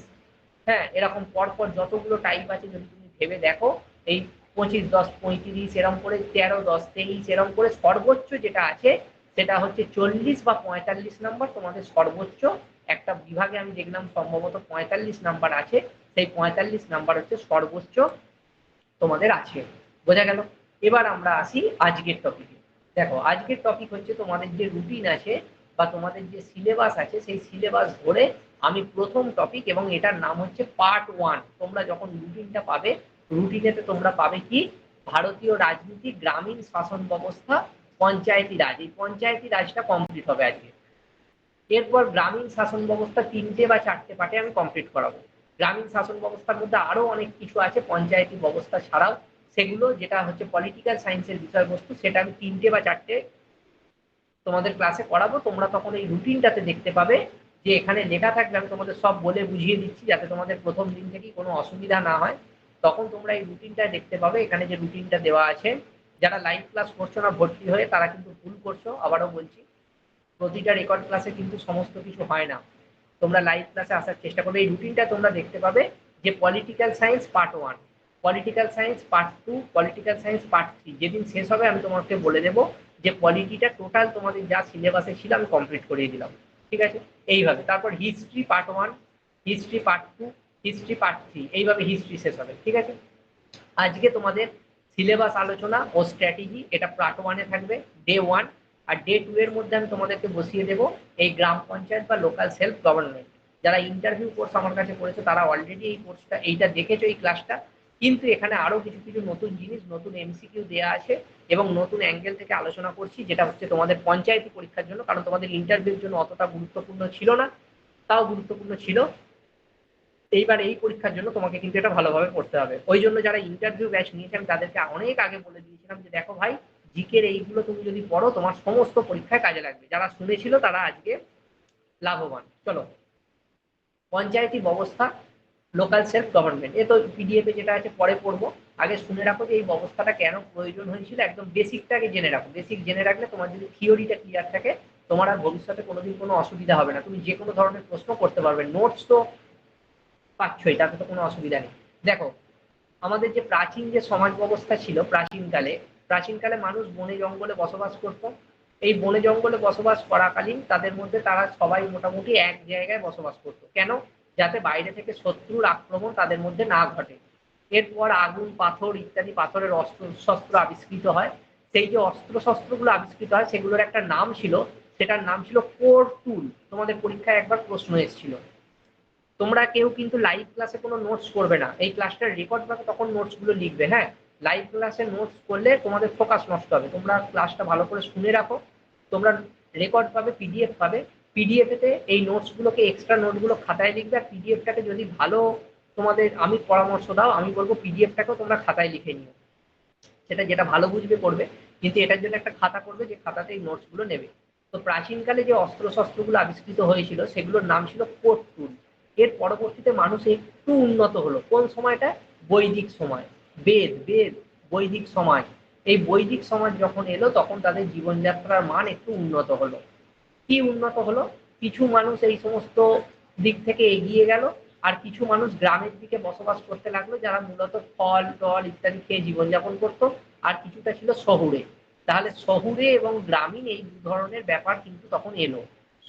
হ্যাঁ এরকম পরপর যতগুলো টাইপ আছে যদি তুমি ভেবে দেখো, এই 25, 10, 35 এরকম করে 13, 10, 23 এরকম করে সর্বোচ্চ যেটা আছে সেটা হচ্ছে 40 বা 45 নাম্বার তোমাদের সর্বোচ্চ। একটা বিভাগে আমি দেখলাম সম্ভবত 45 নাম্বার আছে, সেই 45 নাম্বার হচ্ছে সর্বোচ্চ তোমাদের আছে। বোঝা গেল? এবার আমরা আসি আজকের টপিকে। দেখো আজকের টপিক হচ্ছে তোমাদের যে রুটিন আছে বা তোমাদের যে সিলেবাস আছে, সেই সিলেবাস ধরে আমি প্রথম টপিক, এবং এটার নাম হচ্ছে পার্ট 1। তোমরা যখন রুটিনটা পাবে, রুটিনেতে তোমরা পাবে কি, ভারতীয় রাজনীতি, গ্রামীণ শাসন ব্যবস্থা, পঞ্চায়েতি রাজ। এই পঞ্চায়েতি রাজটা কমপ্লিট হবে আজকে। এরপর গ্রামীণ শাসন ব্যবস্থা 3টে বা 4টে পার্টে আমি কমপ্লিট করাবো। গ্রামীণ শাসন ব্যবস্থার মধ্যে আরো অনেক কিছু আছে পঞ্চায়েতি ব্যবস্থা ছাড়াও, সেগুলো যেটা হচ্ছে পলিটিক্যাল সায়েন্সের বিষয়বস্তু, সেটা আমি 3টে বা 4টে তোমাদের ক্লাসে করাবো। তোমরা তখন এই রুটিনটাতে দেখতে পাবে যে এখানে লেখা থাকবে, আমি তোমাদের সব বলে বুঝিয়ে দিচ্ছি যাতে তোমাদের প্রথম দিন থেকেই কোনো অসুবিধা না হয়। তখন তোমরা এই রুটিনটা দেখতে পাবে, এখানে যে রুটিনটা দেওয়া আছে। যারা লাইভ ক্লাস করছো না ভর্তি হয়ে, তারা কিন্তু ভুল করছো। আবারও বলছি, প্রতিটা রেকর্ড ক্লাসে কিন্তু সমস্ত কিছু হয় না। তোমরা লাইভ ক্লাসে আসার চেষ্টা করবে। এই রুটিনটা তোমরা দেখতে পাবে যে political science part 1, political science part 2, political science part 3। যেদিন শেষ হবে আমি তোমাকে বলে দেবো যে পলিটিটা টোটাল তোমাদের যা সিলেবাসে ছিল আমি কমপ্লিট করিয়ে দিলাম। ঠিক আছে? এইভাবে তারপর history part 1, history part 2, history part 3, এইভাবে হিস্ট্রি শেষ হবে। ঠিক আছে? আজকে তোমাদের সিলেবাস আলোচনা ও স্ট্র্যাটেজি, এটা পার্ট 1-এ থাকবে, ডে 1। আর ডে 2 এর মধ্যে আমি তোমাদেরকে বসিয়ে দেবো এই গ্রাম পঞ্চায়েত বা লোকাল সেলফ গভর্নমেন্ট। যারা ইন্টারভিউ কোর্স আমার কাছে করেছে তারা অলরেডি এই কোর্সটা, এইটা দেখেছো, এই ক্লাসটা। কিন্তু এখানে আরো কিছু কিছু নতুন জিনিস, নতুন এমসিকিউ দেওয়া আছে, এবং নতুন অ্যাঙ্গেল থেকে আলোচনা করছি, যেটা হচ্ছে তোমাদের পঞ্চায়েতি পরীক্ষার জন্য। কারণ তোমাদের ইন্টারভিউর জন্য অতটা গুরুত্বপূর্ণ ছিল না, তাও গুরুত্বপূর্ণ ছিল। এইবার এই পরীক্ষার জন্য তোমাকে কিন্তু এটা ভালোভাবে পড়তে হবে। ওই জন্য যারা ইন্টারভিউ ব্যাচ নিয়েছে আমি তাদেরকে অনেক আগে বলে দিয়েছিলাম যে দেখো ভাই, জিকের এইগুলো তুমি যদি পড়ো তোমার সমস্ত পরীক্ষায় কাজে লাগবে। যারা শুনেছিল তারা আজকে লাভবান। চলো, পঞ্চায়েতি ব্যবস্থা, লোকাল সেলফ গভর্নমেন্ট, এ তো পিডিএফ এ যেটা আছে পরে পড়বো। আগে শুনে রাখো যে এই ব্যবস্থাটা কেন প্রয়োজন হয়েছিল, একদম বেসিকটাকে জেনে রাখো। বেসিক জেনে রাখলে তোমার যদি থিওরিটা ক্লিয়ার থাকে, তোমার আর ভবিষ্যতে কোনোদিন কোনো অসুবিধা হবে না। তুমি যে কোনো ধরনের প্রশ্ন করতে পারবে। নোটস তো পাচ্ছই, তাতে তো কোনো অসুবিধা নেই। দেখো, আমাদের যে প্রাচীন যে সমাজ ব্যবস্থা ছিল, প্রাচীনকালে মানুষ বনে জঙ্গলে বসবাস করত। এই বনে জঙ্গলে বসবাস করাকালীন তাদের মধ্যে তারা সবাই মোটামুটি এক জায়গায় বসবাস করত। কেন? যাতে বাইরে থেকে শত্রুর আক্রমণ তাদের মধ্যে না ঘটে। এরপর আগুন, পাথর ইত্যাদি পাথরের অস্ত্র শস্ত্র আবিষ্কৃত হয়। সেই যে অস্ত্র শস্ত্রগুলো আবিষ্কৃত হয় সেগুলোর একটা নাম ছিল, সেটার নাম ছিল কোর টুল। তোমাদের পরীক্ষায় একবার প্রশ্ন এসেছিল। তোমরা কেউ কিন্তু লাইভ ক্লাসে কোনো নোটস করবে না, এই ক্লাসটার রেকর্ড পাবে তখন নোটস গুলো লিখবে। হ্যাঁ, লাইভ ক্লাসে নোটস করলে তোমাদের ফোকাস নষ্ট হবে। তোমরা ক্লাসটা ভালো করে শুনে রাখো। তোমরা রেকর্ড পাবে, পিডিএফ পাবে। পিডিএফ এতে এই নোটস গুলোকে, এক্সট্রা নোটগুলো খাতায় লিখবে। আর পিডিএফটাকে যদি ভালো, তোমাদের আমি পরামর্শ দাও, আমি বলবো পিডিএফটাকেও তোমরা খাতায় লিখে নিও। সেটা যেটা ভালো বুঝবে করবে, কিন্তু এটার জন্য একটা খাতা করবে, যে খাতাতে এই নোটস গুলো নেবে। তো প্রাচীনকালে যে অস্ত্র শস্ত্রগুলো আবিষ্কৃত হয়েছিল সেগুলোর নাম ছিল কোট টুল। এর পরবর্তীতে মানুষ একটু উন্নত হলো কোন সময়টা? বৈদিক সময়। বেদ বৈদিক সমাজ। এই বৈদিক সমাজ যখন এলো তখন তাদের জীবনযাত্রার মান একটু উন্নত হলো। কি উন্নত হলো? কিছু মানুষ এই সমস্ত দিক থেকে এগিয়ে গেল, আর কিছু মানুষ গ্রামের দিকে বসবাস করতে লাগলো, যারা মূলত ফল টল ইত্যাদি খেয়ে জীবনযাপন করতো। আর কিছুটা ছিল শহুরে। তাহলে শহুরে এবং গ্রামীণ এই দু ধরনের ব্যাপার কিন্তু তখন এলো,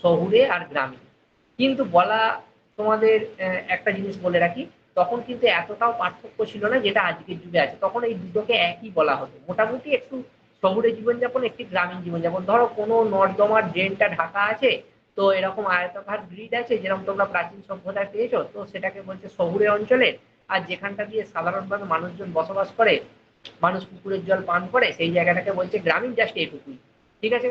শহুরে আর গ্রামীণ। কিন্তু বলা, তোমাদের একটা জিনিস বলে রাখি, তখন কিন্তু এতটাও পার্থক্য ছিল না যেটা আজকের যুগে আছে। তখন এই দুটোকে একই বলা হতো মোটামুটি। একটু শহুরে জীবনযাপন, একটি গ্রামীণ জীবনযাপন। ধরো কোনো নর্দমার ড্রেনটা ঢাকা আছে, তো এরকম আয়তাকার গ্রিড আছে যেরকম তোমরা প্রাচীন সভ্যতায় পেয়েছো, তো সেটাকে বলছে শহুরে অঞ্চলে। আর যেখানটা দিয়ে সাধারণভাবে মানুষজন বসবাস করে, মানুষ পুকুরের জল পান করে, সেই জায়গাটাকে বলছে গ্রামীণ। জাস্ট এইটুকুই। ঠিক আছে?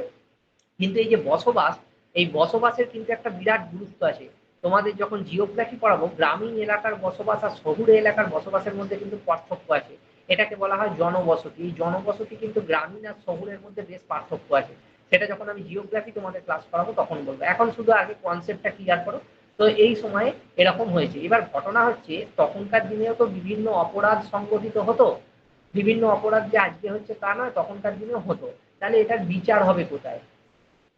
কিন্তু এই যে বসবাস, এই বসবাসের কিন্তু একটা বিরাট গুরুত্ব আছে। তোমাদের যখন জিওগ্রাফি পড়াবো, গ্রামীণ এলাকার বসবাস আর শহুরে এলাকার বসবাসের মধ্যে কিন্তু পার্থক্য আছে। এটাকে বলা হয় জনবসতি। এই জনবসতি কিন্তু গ্রামীণ আর শহুরের মধ্যে বেশ পার্থক্য আছে। সেটা যখন আমি জিওগ্রাফি তোমাদের ক্লাস করাবো তখন বলবো। এখন শুধু আগে কনসেপ্টটা ক্লিয়ার করো। তো এই সময়ে এরকম হয়েছে। এবার ঘটনা হচ্ছে, তখনকার দিনেও তো বিভিন্ন অপরাধ সংগঠিত হতো। বিভিন্ন অপরাধ যে আজকে হচ্ছে তা নয়, তখনকার দিনেও হতো। তাহলে এটার বিচার হবে কোথায়?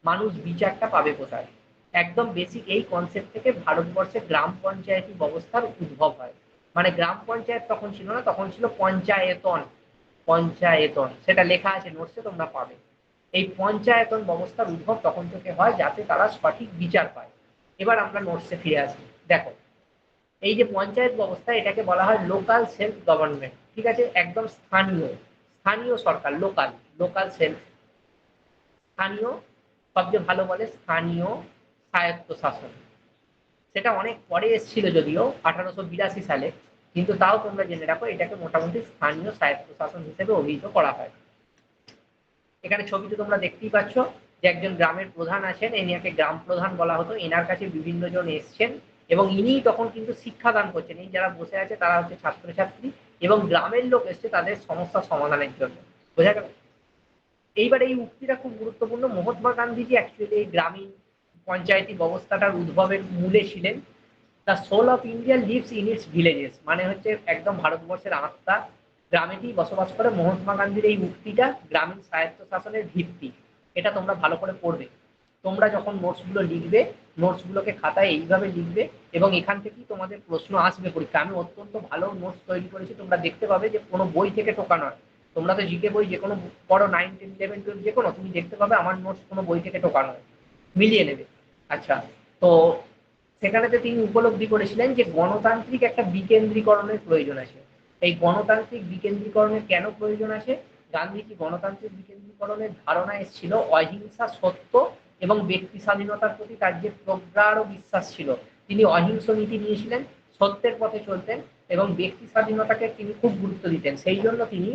মানুষ বিচারটা পাবে কোথায়? একদম বেসিক এই কনসেপ্ট থেকে ভারতবর্ষে গ্রাম পঞ্চায়েতি ব্যবস্থার উদ্ভব হয়। মানে গ্রাম পঞ্চায়েত তখন ছিল না, তখন ছিল পঞ্চায়েতন। পঞ্চায়েতন সেটা লেখা আছে নোটসে, তোমরা পাবে। এই পঞ্চায়েতন ব্যবস্থার উদ্ভব তখন থেকে হয়, যাতে তারা সঠিক বিচার পায়। এবার আমরা নোটসে ফিরে আসি। দেখো, এই যে পঞ্চায়েত ব্যবস্থা, এটাকে বলা হয় লোকাল সেলফ গভর্নমেন্ট। ঠিক আছে? একদম স্থানীয়, স্থানীয় সরকার, লোকাল, লোকাল সেলফ, স্থানীয়, সবচেয়ে ভালো বলে স্থানীয় স্বায়ত্ত শাসন। সেটা অনেক পরে এসেছিল যদিও 1882 সালে, কিন্তু তাও তোমরা জেনে রাখো এটাকে মোটামুটি স্থানীয় স্বায়ত্তশাসন হিসেবে অভিহিত করা হয়। এখানে ছবিতে তোমরা দেখতেই পাচ্ছ যে একজন গ্রামের প্রধান আছেন, এনাকে গ্রাম প্রধান বলা হতো। এনার কাছে বিভিন্ন জন এসছেন এবং ইনি তখন কিন্তু শিক্ষাদান করছেন। এই যারা বসে আছে তারা হচ্ছে ছাত্রছাত্রী এবং গ্রামের লোক এসছে তাদের সমস্যা সমাধানের জন্য। বোঝা গেল? এইবার এই উক্তিটা খুব গুরুত্বপূর্ণ। মহাত্মা গান্ধীজি অ্যাকচুয়ালি এই গ্রামীণ পঞ্চায়েতি ব্যবস্থাটার উদ্ভবের মূলে ছিলেন। The soul of India lives in its villages, মানে হচ্ছে একদম ভারতবর্ষের আত্মা গ্রামেতেই বসবাস করে। মহাত্মা গান্ধীর এই উক্তিটা গ্রামীণ স্বায়ত্তশাসনের ভিত্তি। এটা তোমরা ভালো করে পড়বে। তোমরা যখন নোটসগুলো লিখবে, নোটসগুলোকে খাতায় এইভাবে লিখবে এবং এখান থেকেই তোমাদের প্রশ্ন আসবে পরীক্ষা। আমি অত্যন্ত ভালো নোটস তৈরি করেছি, তোমরা দেখতে পাবে যে কোনো বই থেকে টোকা নয়। তোমরা তো জিকে বই যে কোনো পড়ো, 9, 10, 11, 12 যে কোনো, তুমি দেখতে পাবে আমার নোটস কোনো বই থেকে টোকা নয়, মিলিয়ে নেবে। আচ্ছা, তো সেখানেতে তিনি উপলব্ধি করেছিলেন যে গণতান্ত্রিক একটা বিকেন্দ্রীকরণের প্রয়োজন আছে। এই গণতান্ত্রিক বিকেন্দ্রীকরণের কেন প্রয়োজন আছে? গান্ধীজি গণতান্ত্রিক বিকেন্দ্রীকরণের ধারণা এসেছিল অহিংসা, সত্য এবং ব্যক্তি স্বাধীনতার প্রতি তার যে প্রগাঢ় বিশ্বাস ছিল। তিনি অহিংস নীতি নিয়েছিলেন, সত্যের পথে চলতেন এবং ব্যক্তি স্বাধীনতাকে তিনি খুব গুরুত্ব দিতেন। সেই জন্য তিনি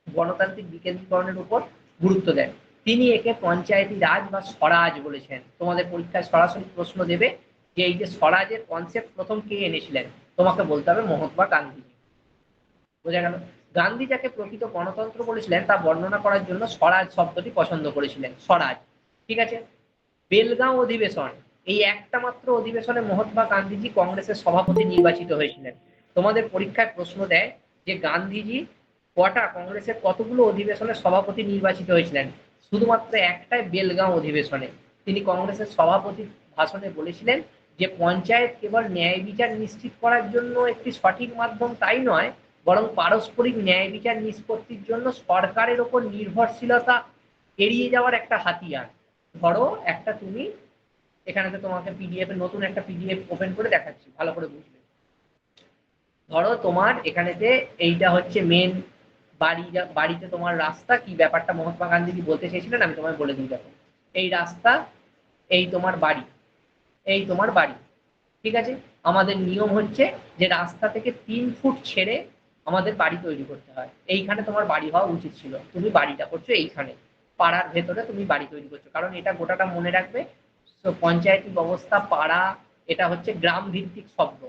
গণতান্ত্রিক বিকেন্দ্রীকরণের উপর গুরুত্ব দেন। তিনি একে পঞ্চায়েতি রাজ বা স্বরাজ বলেছেন। তোমাদের পরীক্ষায় সরাসরি প্রশ্ন দেবে যে এই যে স্বরাজের কনসেপ্ট প্রথম কে এনেছিলেন, তোমাকে বলতে হবে মহাত্মা গান্ধীজি। বোঝা গেল? গান্ধী যাকে প্রকৃত গণতন্ত্র বলেছিলেন তা বর্ণনা করার জন্য স্বরাজ শব্দটি পছন্দ করেছিলেন। স্বরাজ, ঠিক আছে। বেলগাঁও অধিবেশন, এই একটা মাত্র অধিবেশনে মহাত্মা গান্ধীজি কংগ্রেসের সভাপতি নির্বাচিত হয়েছিলেন। তোমাদের পরীক্ষায় প্রশ্ন দেয় যে গান্ধীজি কংগ্রেসের কতগুলো অধিবেশনের সভাপতি নির্বাচিত হয়েছিলেন? শুধুমাত্র একটাই, বেলগাঁও অধিবেশনে। তিনি কংগ্রেসের সভাপতি ভাষণে বলেছিলেন যে পঞ্চায়েত কেবল ন্যায় বিচার নিশ্চিত করার জন্য একটি সঠিক মাধ্যম তাই নয়, বরং পারস্পরিক ন্যায় বিচার নিষ্পত্তির জন্য সরকারের ওপর নির্ভরশীলতা এড়িয়ে যাওয়ার একটা হাতিয়ার। ধরো একটা তুমি, এখানে তো তোমাকে পিডিএফ এর নতুন একটা পিডিএফ ওপেন করে দেখাচ্ছি, ভালো করে বুঝবে। ধরো তোমার এখানেতে এইটা হচ্ছে মেন বাড়ি, বাড়িতে তোমার রাস্তা, কি ব্যাপারটা মহাত্মা গান্ধীজি বলতে চেয়েছিলেন আমি তোমায় বলে দিই। দেখো, এই রাস্তা, এই তোমার বাড়ি, এই তোমার বাড়ি, ঠিক আছে। আমাদের নিয়ম হচ্ছে যে রাস্তা থেকে 3 ফুট ছেড়ে আমাদের বাড়ি তৈরি করতে হয়। এইখানে তোমার বাড়ি হওয়া উচিত ছিল, তুমি বাড়িটা করছো এইখানে, পাড়ার ভেতরে তুমি বাড়ি তৈরি করছো। কারণ এটা গোটাটা মনে রাখবে, পঞ্চায়েতি ব্যবস্থা, পাড়া, এটা হচ্ছে গ্রাম ভিত্তিক শব্দ,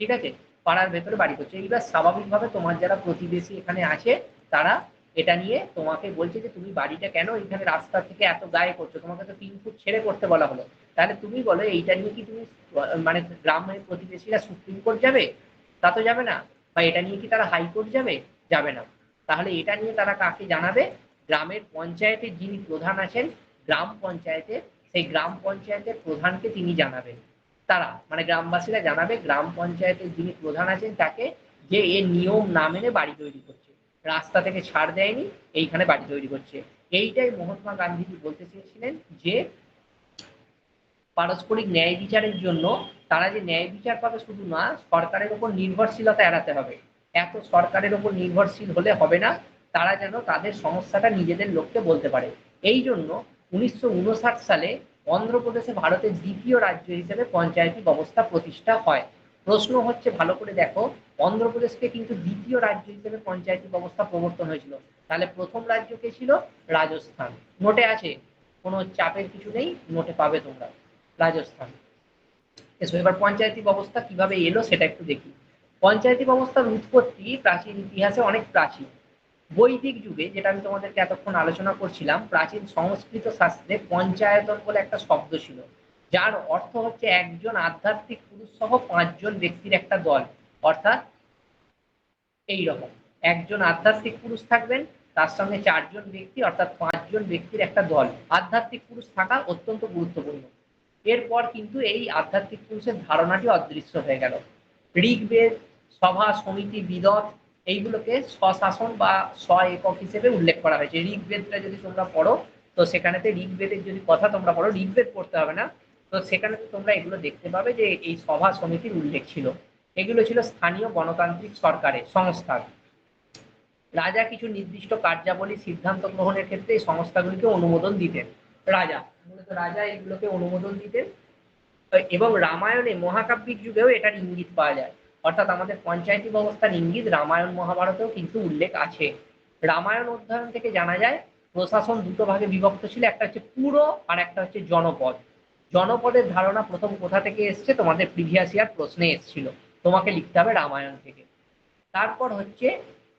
ঠিক আছে। পাড়ার ভেতরে বাড়ি করছো। এইবার স্বাভাবিকভাবে তোমার যারা প্রতিবেশী এখানে আছে তারা এটা নিয়ে তোমাকে বলছে যে তুমি বাড়িটা কেন এখানে রাস্তা থেকে এত গায়ে করছো, তোমাকে তো 3 ফুট ছেড়ে করতে বলা হলো। তাহলে তুমি বলো এইটা নিয়ে কি তুমি মানে গ্রামের প্রতিবেশীরা সুপ্রিম কোর্ট যাবে? তা তো যাবে না। বা এটা নিয়ে কি তারা হাইকোর্ট যাবে? যাবে না। তাহলে এটা নিয়ে তারা কাকে জানাবে? গ্রামের পঞ্চায়েতের যিনি প্রধান আছেন, গ্রাম পঞ্চায়েতের, সেই গ্রাম পঞ্চায়েতের প্রধানকে তিনি জানাবেন। তারা মানে গ্রামবাসীরা জানাবে গ্রাম পঞ্চায়েতের যিনি প্রধান আছেন তাকে, যে এর নিয়ম না মেনে বাড়ি তৈরি করছে, রাস্তা থেকে ছাড় দেয়নি, এইখানে বাড়ি তৈরি করছে। এইটাই মহাত্মা গান্ধীজি বলতে চেয়েছিলেন যে পারস্পরিক ন্যায় বিচারের জন্য তারা যে ন্যায় বিচার পাবে শুধু না, সরকারের উপর নির্ভরশীলতা এড়াতে হবে। এত সরকারের উপর নির্ভরশীল হলে হবে না, তারা যেন তাদের সমস্যাটা নিজেদের লোককে বলতে পারে। এই জন্য 1959 সালে অন্ধ্রপ্রদেশে ভারতের দ্বিতীয় রাজ্য হিসেবে পঞ্চায়েতি ব্যবস্থা প্রতিষ্ঠা হয়। প্রশ্ন হচ্ছে, ভালো করে দেখো, অন্ধ্রপ্রদেশকে কিন্তু দ্বিতীয় রাজ্য হিসেবে পঞ্চায়েতি ব্যবস্থা প্রবর্তন হয়েছিল। তাহলে প্রথম রাজ্য কে ছিল? রাজস্থান। নোটে আছে, কোনো চাপের কিছু নেই, নোটে পাবে তোমরা, রাজস্থান। এসো এবার পঞ্চায়েতি ব্যবস্থা কিভাবে এলো সেটা একটু দেখি। পঞ্চায়েতি ব্যবস্থার উৎপত্তি প্রাচীন ইতিহাসে অনেক প্রাচীন। বৈদিক যুগে, যেটা আমি তোমাদেরকে এতক্ষণ আলোচনা করছিলাম, প্রাচীন সংস্কৃত শাস্ত্রে পঞ্চায়েতন বলে একটা শব্দ ছিল, যার অর্থ হচ্ছে একজন আধ্যাত্মিক পুরুষ সহ 5 জন ব্যক্তির একটা দল। অর্থাৎ এইরকম একজন আধ্যাত্মিক পুরুষ থাকবেন, তার সঙ্গে 4 জন ব্যক্তি, অর্থাৎ 5 জন ব্যক্তির একটা দল। আধ্যাত্মিক পুরুষ থাকা অত্যন্ত গুরুত্বপূর্ণ। এরপর কিন্তু এই আধ্যাত্মিক পুরুষের ধারণাটি অদৃশ্য হয়ে গেল। ঋগ্বেদ, সভা, সমিতি, বিদত, এইগুলোকে স্বশাসন বা স্ব একক হিসেবে উল্লেখ করা হয়েছে। ঋগ্বেদটা যদি তোমরা পড়ো, তো সেখানেতে ঋগ্বেদের যদি কথা তোমরা পড়ো, ঋগ্বেদ পড়তে হবে না, তো সেখানে তোমরা এগুলো দেখতে পাবে যে এই সভা সমিতির উল্লেখ ছিল। এগুলো ছিল স্থানীয় গণতান্ত্রিক সরকারের সংস্থা। রাজা কিছু নির্দিষ্ট কার্যাবলী সিদ্ধান্ত গ্রহণের ক্ষেত্রে এই সংস্থাগুলিকে অনুমোদন দিতেন। রাজা, মূলত রাজা এগুলোকে অনুমোদন দিতেন। এবং রামায়ণে মহাকাব্যিক যুগেও এটার ইঙ্গিত পাওয়া যায়। অর্থাৎ আমাদের পঞ্চায়েতি ব্যবস্থার ইঙ্গিত রামায়ণ মহাভারতেও কিন্তু উল্লেখ আছে। রামায়ণ অধ্যয়ন থেকে জানা যায় প্রশাসন দুটো ভাগে বিভক্ত ছিল, একটা হচ্ছে পুর আর একটা হচ্ছে জনপদ। জনপদের ধারণা প্রথম কোথা থেকে এসছে, তোমাদের প্রিভিয়াস ইয়ার প্রশ্নে এসেছিল, তোমাকে লিখতে হবে রামায়ণ থেকে। তারপর হচ্ছে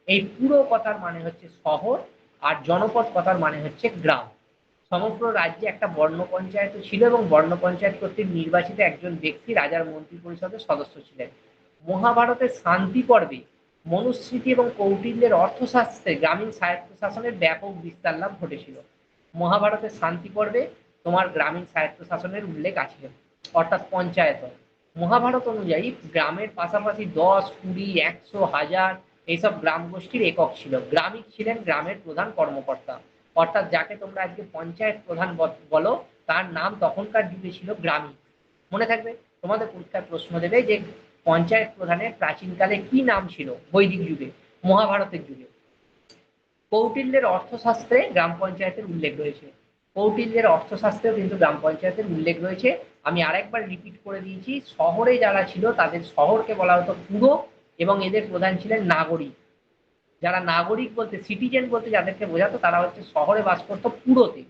এই পুর কথার মানে হচ্ছে শহর, আর জনপদ কথার মানে হচ্ছে গ্রাম। সমগ্র রাজ্যে একটা বর্ণ পঞ্চায়েত ছিল এবং বর্ণ পঞ্চায়েত কর্তৃক নির্বাচিত একজন ব্যক্তি রাজার মন্ত্রী পরিষদের সদস্য ছিলেন। মহাভারতের শান্তি পর্বে মনুস্মৃতি এবং কৌটিল্যের অর্থশাস্ত্রে গ্রামীণ স্বায়ত্তশাসনের ব্যাপক বিস্তার লাভ ঘটেছিল। মহাভারতের শান্তি পর্বে তোমার গ্রামীণ স্বায়ত্তশাসনের উল্লেখ আছে, অর্থাৎ পঞ্চায়েত। মহাভারত অনুযায়ী গ্রামের পাশাপাশি 10, 20, 100, 1000 এইসব গ্রাম গোষ্ঠীর একক ছিল। গ্রামিক ছিলেন গ্রামের প্রধান কর্মকর্তা, অর্থাৎ যাকে তোমরা আজকে পঞ্চায়েত প্রধান বলো, তার নাম তখনকার যুগে ছিল গ্রামীণ। মনে থাকবে, তোমাদের পরীক্ষায় প্রশ্ন দেবে যে পঞ্চায়েত প্রধানের প্রাচীনকালে কি নাম ছিল বৈদিক যুগে, মহাভারতের যুগে। কৌটিল্যের অর্থশাস্ত্রে গ্রাম পঞ্চায়েতের উল্লেখ রয়েছে। কৌটিল্যের অর্থশাস্ত্রেও কিন্তু গ্রাম পঞ্চায়েতের উল্লেখ রয়েছে। আমি আরেকবার রিপিট করে দিয়েছি, শহরে যারা ছিল তাদের শহরকে বলা হতো পুর, এবং এদের প্রধান ছিলেন নাগরিক। যারা নাগরিক বলতে, সিটিজেন বলতে যাদেরকে বোঝাতো, তারা হচ্ছে শহরে বাস করতো পুরতে,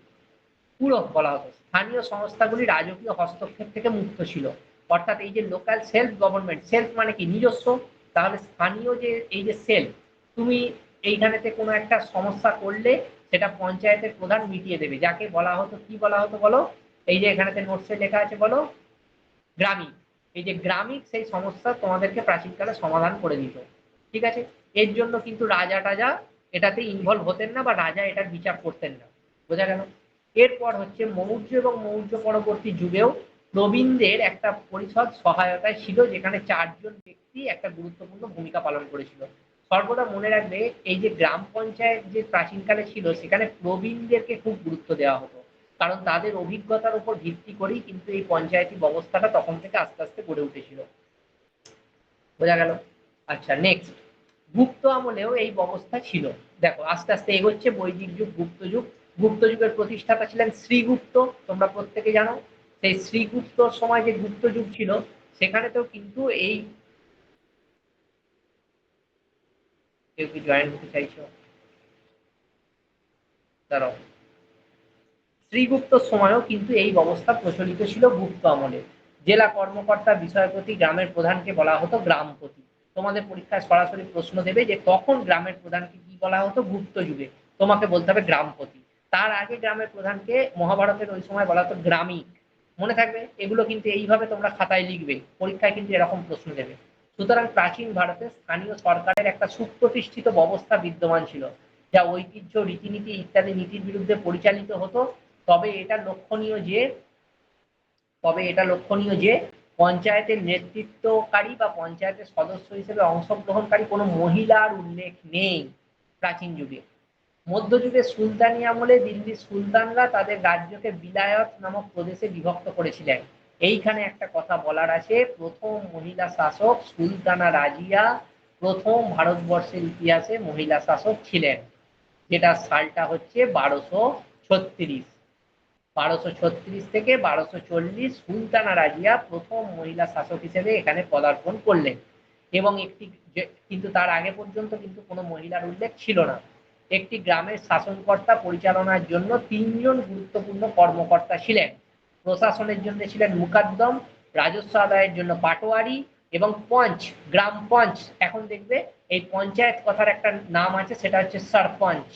পুর বলা হতো। স্থানীয় সংস্থাগুলি রাজকীয় হস্তক্ষেপ থেকে মুক্ত ছিল। অর্থাৎ এই যে লোকাল সেলফ গভর্নমেন্ট, সেলফ মানে কি নিজস্ব, তাহলে স্থানীয় যে এই যে সেলফ, তুমি এইখানেতে কোনো একটা সমস্যা করলে সেটা পঞ্চায়েতের প্রধান মিটিয়ে দেবে, যাকে বলা হতো, কি বলা হতো বলো, এই যে এখানেতে নোটসে লেখা আছে বলো, গ্রামীণ। এই যে গ্রামীণ সেই সমস্যা তোমাদেরকে প্রাচীনকালে সমাধান করে দিত। ঠিক আছে, এর জন্য কিন্তু রাজা টাজা এটাতে ইনভলভ হতেন না, বা রাজা এটার বিচার করতেন না। বোঝা গেল? এরপর হচ্ছে মৌর্য এবং মৌর্য পরবর্তী যুগেও প্রবীণদের একটা পরিষদ সহায়তায় ছিল, যেখানে 4জন ব্যক্তি একটা গুরুত্বপূর্ণ ভূমিকা পালন করেছিল। সর্বদা মনে রাখবে, এই যে গ্রাম পঞ্চায়েত যে প্রাচীনকালে ছিল, সেখানে প্রবীণদেরকে খুব গুরুত্ব দেওয়া হতো, কারণ তাদের অভিজ্ঞতার উপর ভিত্তি করেই কিন্তু এই পঞ্চায়েতি ব্যবস্থাটা তখন থেকে আস্তে আস্তে গড়ে উঠেছিল। বোঝা গেল? আচ্ছা, নেক্সট, গুপ্ত আমলেও এই ব্যবস্থা ছিল। দেখো আস্তে আস্তে এগোচ্ছে বৈদিক যুগ, গুপ্ত যুগ। গুপ্ত যুগের প্রতিষ্ঠাতা ছিলেন শ্রীগুপ্ত, তোমরা প্রত্যেকে জানো। সেই শ্রীগুপ্তর সময় যে গুপ্ত যুগ ছিল, সেখানেতেও কিন্তু এই, কেউ কি জয়েন হতে চাইছো? দাঁড়াও। শ্রীগুপ্তর সময়ও কিন্তু এই ব্যবস্থা প্রচলিত ছিল গুপ্ত আমলে। জেলা কর্মকর্তা বিষয়পতি গ্রামের প্রধানকে বলা হতো গ্রামপতি। তোমাদের পরীক্ষায় সরাসরি প্রশ্ন দেবে যে তখন গ্রামের প্রধানকে কি বলা হতো গুপ্ত যুগে, তোমাকে বলতে হবে গ্রামপতি। তার আগে গ্রামের প্রধানকে মহাভারতের ওই সময় বলা হতো গ্রামিক। মনে থাকবে, এগুলো কিন্তু এইভাবে তোমরা খাতায় লিখবে, পরীক্ষায় কিন্তু এরকম প্রশ্ন দেবে। সুতরাং প্রাচীন ভারতে স্থানীয় সরকারের একটা সুপ্রতিষ্ঠিত ব্যবস্থা বিদ্যমান ছিল, যা ঐতিহ্য, রীতিনীতি ইত্যাদি নীতির বিরুদ্ধে পরিচালিত হতো। তবে এটা লক্ষণীয় যে তবে এটা লক্ষণীয় যে পঞ্চায়েতের নেতৃত্বকারী বা পঞ্চায়েতের সদস্য হিসেবে অংশগ্রহণকারী কোনো মহিলার উল্লেখ নেই প্রাচীন যুগে। মধ্যযুগে সুলতানি আমলে দিল্লির সুলতানরা তাদের রাজ্যকে বিলায়ত নামক প্রদেশে বিভক্ত করেছিলেন। এইখানে একটা কথা বলার আছে, প্রথম মহিলা শাসক সুলতানা রাজিয়া প্রথম ভারতবর্ষের ইতিহাসে মহিলা শাসক ছিলেন, যেটা সালটা হচ্ছে 1236। 1236 থেকে 1240 সুলতানা রাজিয়া প্রথম মহিলা শাসক হিসেবে এখানে পদার্পণ করলেন। এবং কিন্তু তার আগে পর্যন্ত কিন্তু কোনো মহিলার উল্লেখ ছিল না। একটি গ্রামের শাসনকর্তা পরিচালনার জন্য 3জন গুরুত্বপূর্ণ কর্মকর্তা ছিলেন। প্রশাসনের জন্য ছিলেন মুকাদ্দম, রাজস্ব আদায়ের জন্য পাটোয়ারি, এবং পঞ্চ, গ্রাম পঞ্চ। এখন দেখবে এই পঞ্চায়েত কথার একটা নাম আছে, সেটা হচ্ছে সরপঞ্চ।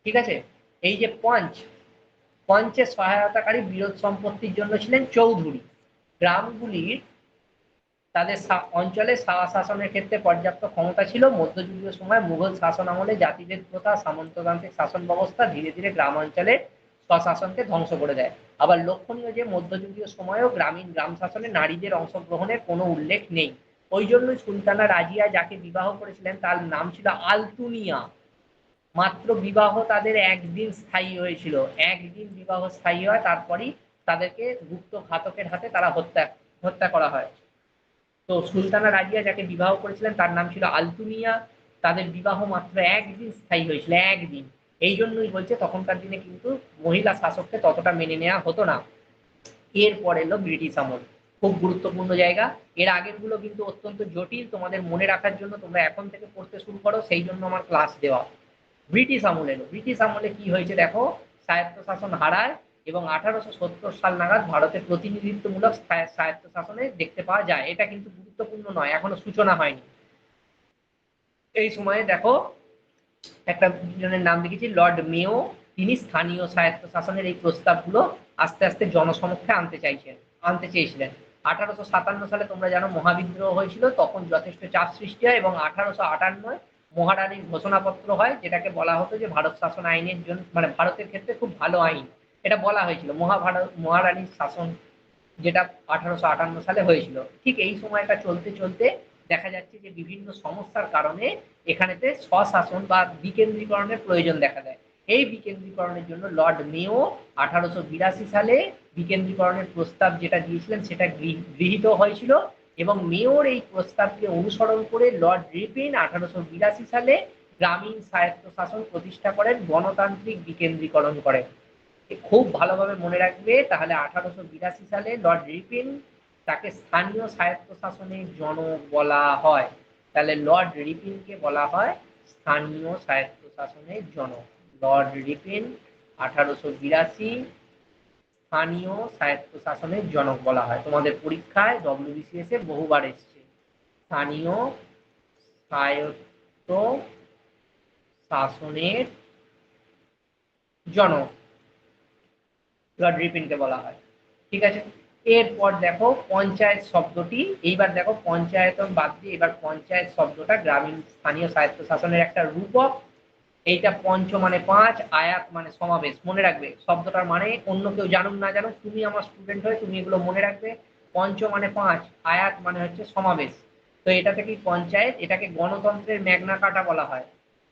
ঠিক আছে, এই যে পঞ্চ, পঞ্চের সহায়তাকারী বিরোধ সম্পত্তির জন্য ছিলেন চৌধুরী। গ্রামগুলির তাদের অঞ্চলে শাসনের ক্ষেত্রে পর্যাপ্ত ক্ষমতা ছিল। মধ্যযুগীয় সময় মুঘল শাসন আমলে জাতিভেদ প্রথা, সামন্ততান্ত্রিক শাসন ব্যবস্থা ধীরে ধীরে গ্রাম অঞ্চলে স্বশাসনকে ধ্বংস করে দেয়। আবার লক্ষণীয় যে মধ্যযুগীয় সময়েও গ্রাম শাসনে নারীদের অংশগ্রহণের কোনো উল্লেখ নেই। ওই জন্যই সুলতানা রাজিয়া যাকে বিবাহ করেছিলেন তার নাম ছিল আলতুনিয়া। মাত্র বিবাহ তাদের একদিন স্থায়ী হয়েছিল, একদিন বিবাহ স্থায়ী হয়, তারপরই তাদেরকে গুপ্ত ঘাতকের হাতে তারা হত্যা হত্যা করা হয়। তো সুলতানা রাজিয়া যাকে বিবাহ করেছিলেন তার নাম ছিল আলতুনিয়া। তাদের বিবাহ মাত্র একদিন স্থায়ী হয়েছিল, একদিন। এই জন্যই বলছে তখনকার দিনে কিন্তু মহিলা শাসককে ততটা মেনে নেওয়া হতো না। এরপর এলো ব্রিটিশ আমল, খুব গুরুত্বপূর্ণ জায়গা। এর আগেরগুলো কিন্তু অত্যন্ত জটিল, তোমাদের মনে রাখার জন্য তোমরা এখন থেকে পড়তে শুরু করো, সেই জন্য আমার ক্লাস দেওয়া। ব্রিটিশ আমল এলো। ব্রিটিশ আমলে কি হয়েছে দেখো, স্বায়ত্তশাসন হারায় এবং 1870 সাল নাগাদ ভারতের প্রতিনিধিত্বমূলক স্বায়ত্তশাসনে দেখতে পাওয়া যায়। এটা কিন্তু গুরুত্বপূর্ণ নয়, এখনো সূচনা হয়নি। এই সময়ে দেখো একটা জনের নাম লিখেছি, লর্ড মেও। তিনি স্থানীয় স্বায়ত্তশাসনের এই প্রস্তাবগুলো আস্তে আস্তে জনসমক্ষে আনতে চেয়েছিলেন। 1857 সালে তোমরা জানো মহাবিদ্রোহ হয়েছিল, তখন যথেষ্ট চাপ সৃষ্টি হয় এবং 1858 মহারানীর ঘোষণাপত্র হয়, যেটাকে বলা হতো যে ভারত শাসন আইনের জন্য, মানে ভারতের ক্ষেত্রে খুব ভালো আইন। এটা বলা হয়েছিল মহারানীর শাসন, যেটা 1858 সালে হয়েছিল। ঠিক এই সময়টা চলতে চলতে দেখা যাচ্ছে যে বিভিন্ন সমস্যার কারণে এখানেতে স্বশাসন বা বিকেন্দ্রীকরণের প্রয়োজন দেখা দেয়। এই বিকেন্দ্রীকরণের জন্য লর্ড মেও 1882 সালে বিকেন্দ্রীকরণের প্রস্তাব যেটা দিয়েছিলেন সেটা গৃহীত হয়েছিল এবং মেয়র এই প্রস্তাবকে অনুসরণ করে লর্ড রিপিন 1882 সালে গ্রামীণ স্বায়ত্তশাসন প্রতিষ্ঠা করেন, গণতান্ত্রিক বিকেন্দ্রীকরণ করেন। খুব ভালোভাবে মনে রাখবে, তাহলে 1882 সালে লর্ড রিপিন, তাকে স্থানীয় স্বায়ত্তশাসনের জনক বলা হয়। তাহলে লর্ড রিপিনকে বলা হয় স্থানীয় স্বায়ত্তশাসনের জনক। লর্ড রিপিন 1882 স্থানীয় স্বায়ত্তশাসনের জনক বলা হয়। তোমাদের পরীক্ষায় ডব্লিউবিসিএস এ বহুবার এসছে স্থানীয় স্বায়ত্ত শাসনের জনক, লর্ড রিপিনকে বলা হয়। ঠিক আছে, এরপর দেখো পঞ্চায়েত শব্দটি, এইবার দেখো পঞ্চায়েতন বাদ দিয়ে এবার পঞ্চায়েত শব্দটা গ্রামীণ স্থানীয় স্বায়ত্তশাসনের একটা রূপক। এইটা পঞ্চ মানে পাঁচ, আয়াত মানে সমাবেশ। মনে রাখবে শব্দটার মানে, অন্য কেউ জানুক না জানুক, তুমি আমার স্টুডেন্ট হয়ে তুমি এগুলো মনে রাখবে। পঞ্চ মানে পাঁচ, আয়াত মানে হচ্ছে সমাবেশ। তো এটা থেকেই পঞ্চায়েত, এটাকে গণতন্ত্রের ম্যাগনা কার্টা বলা হয়।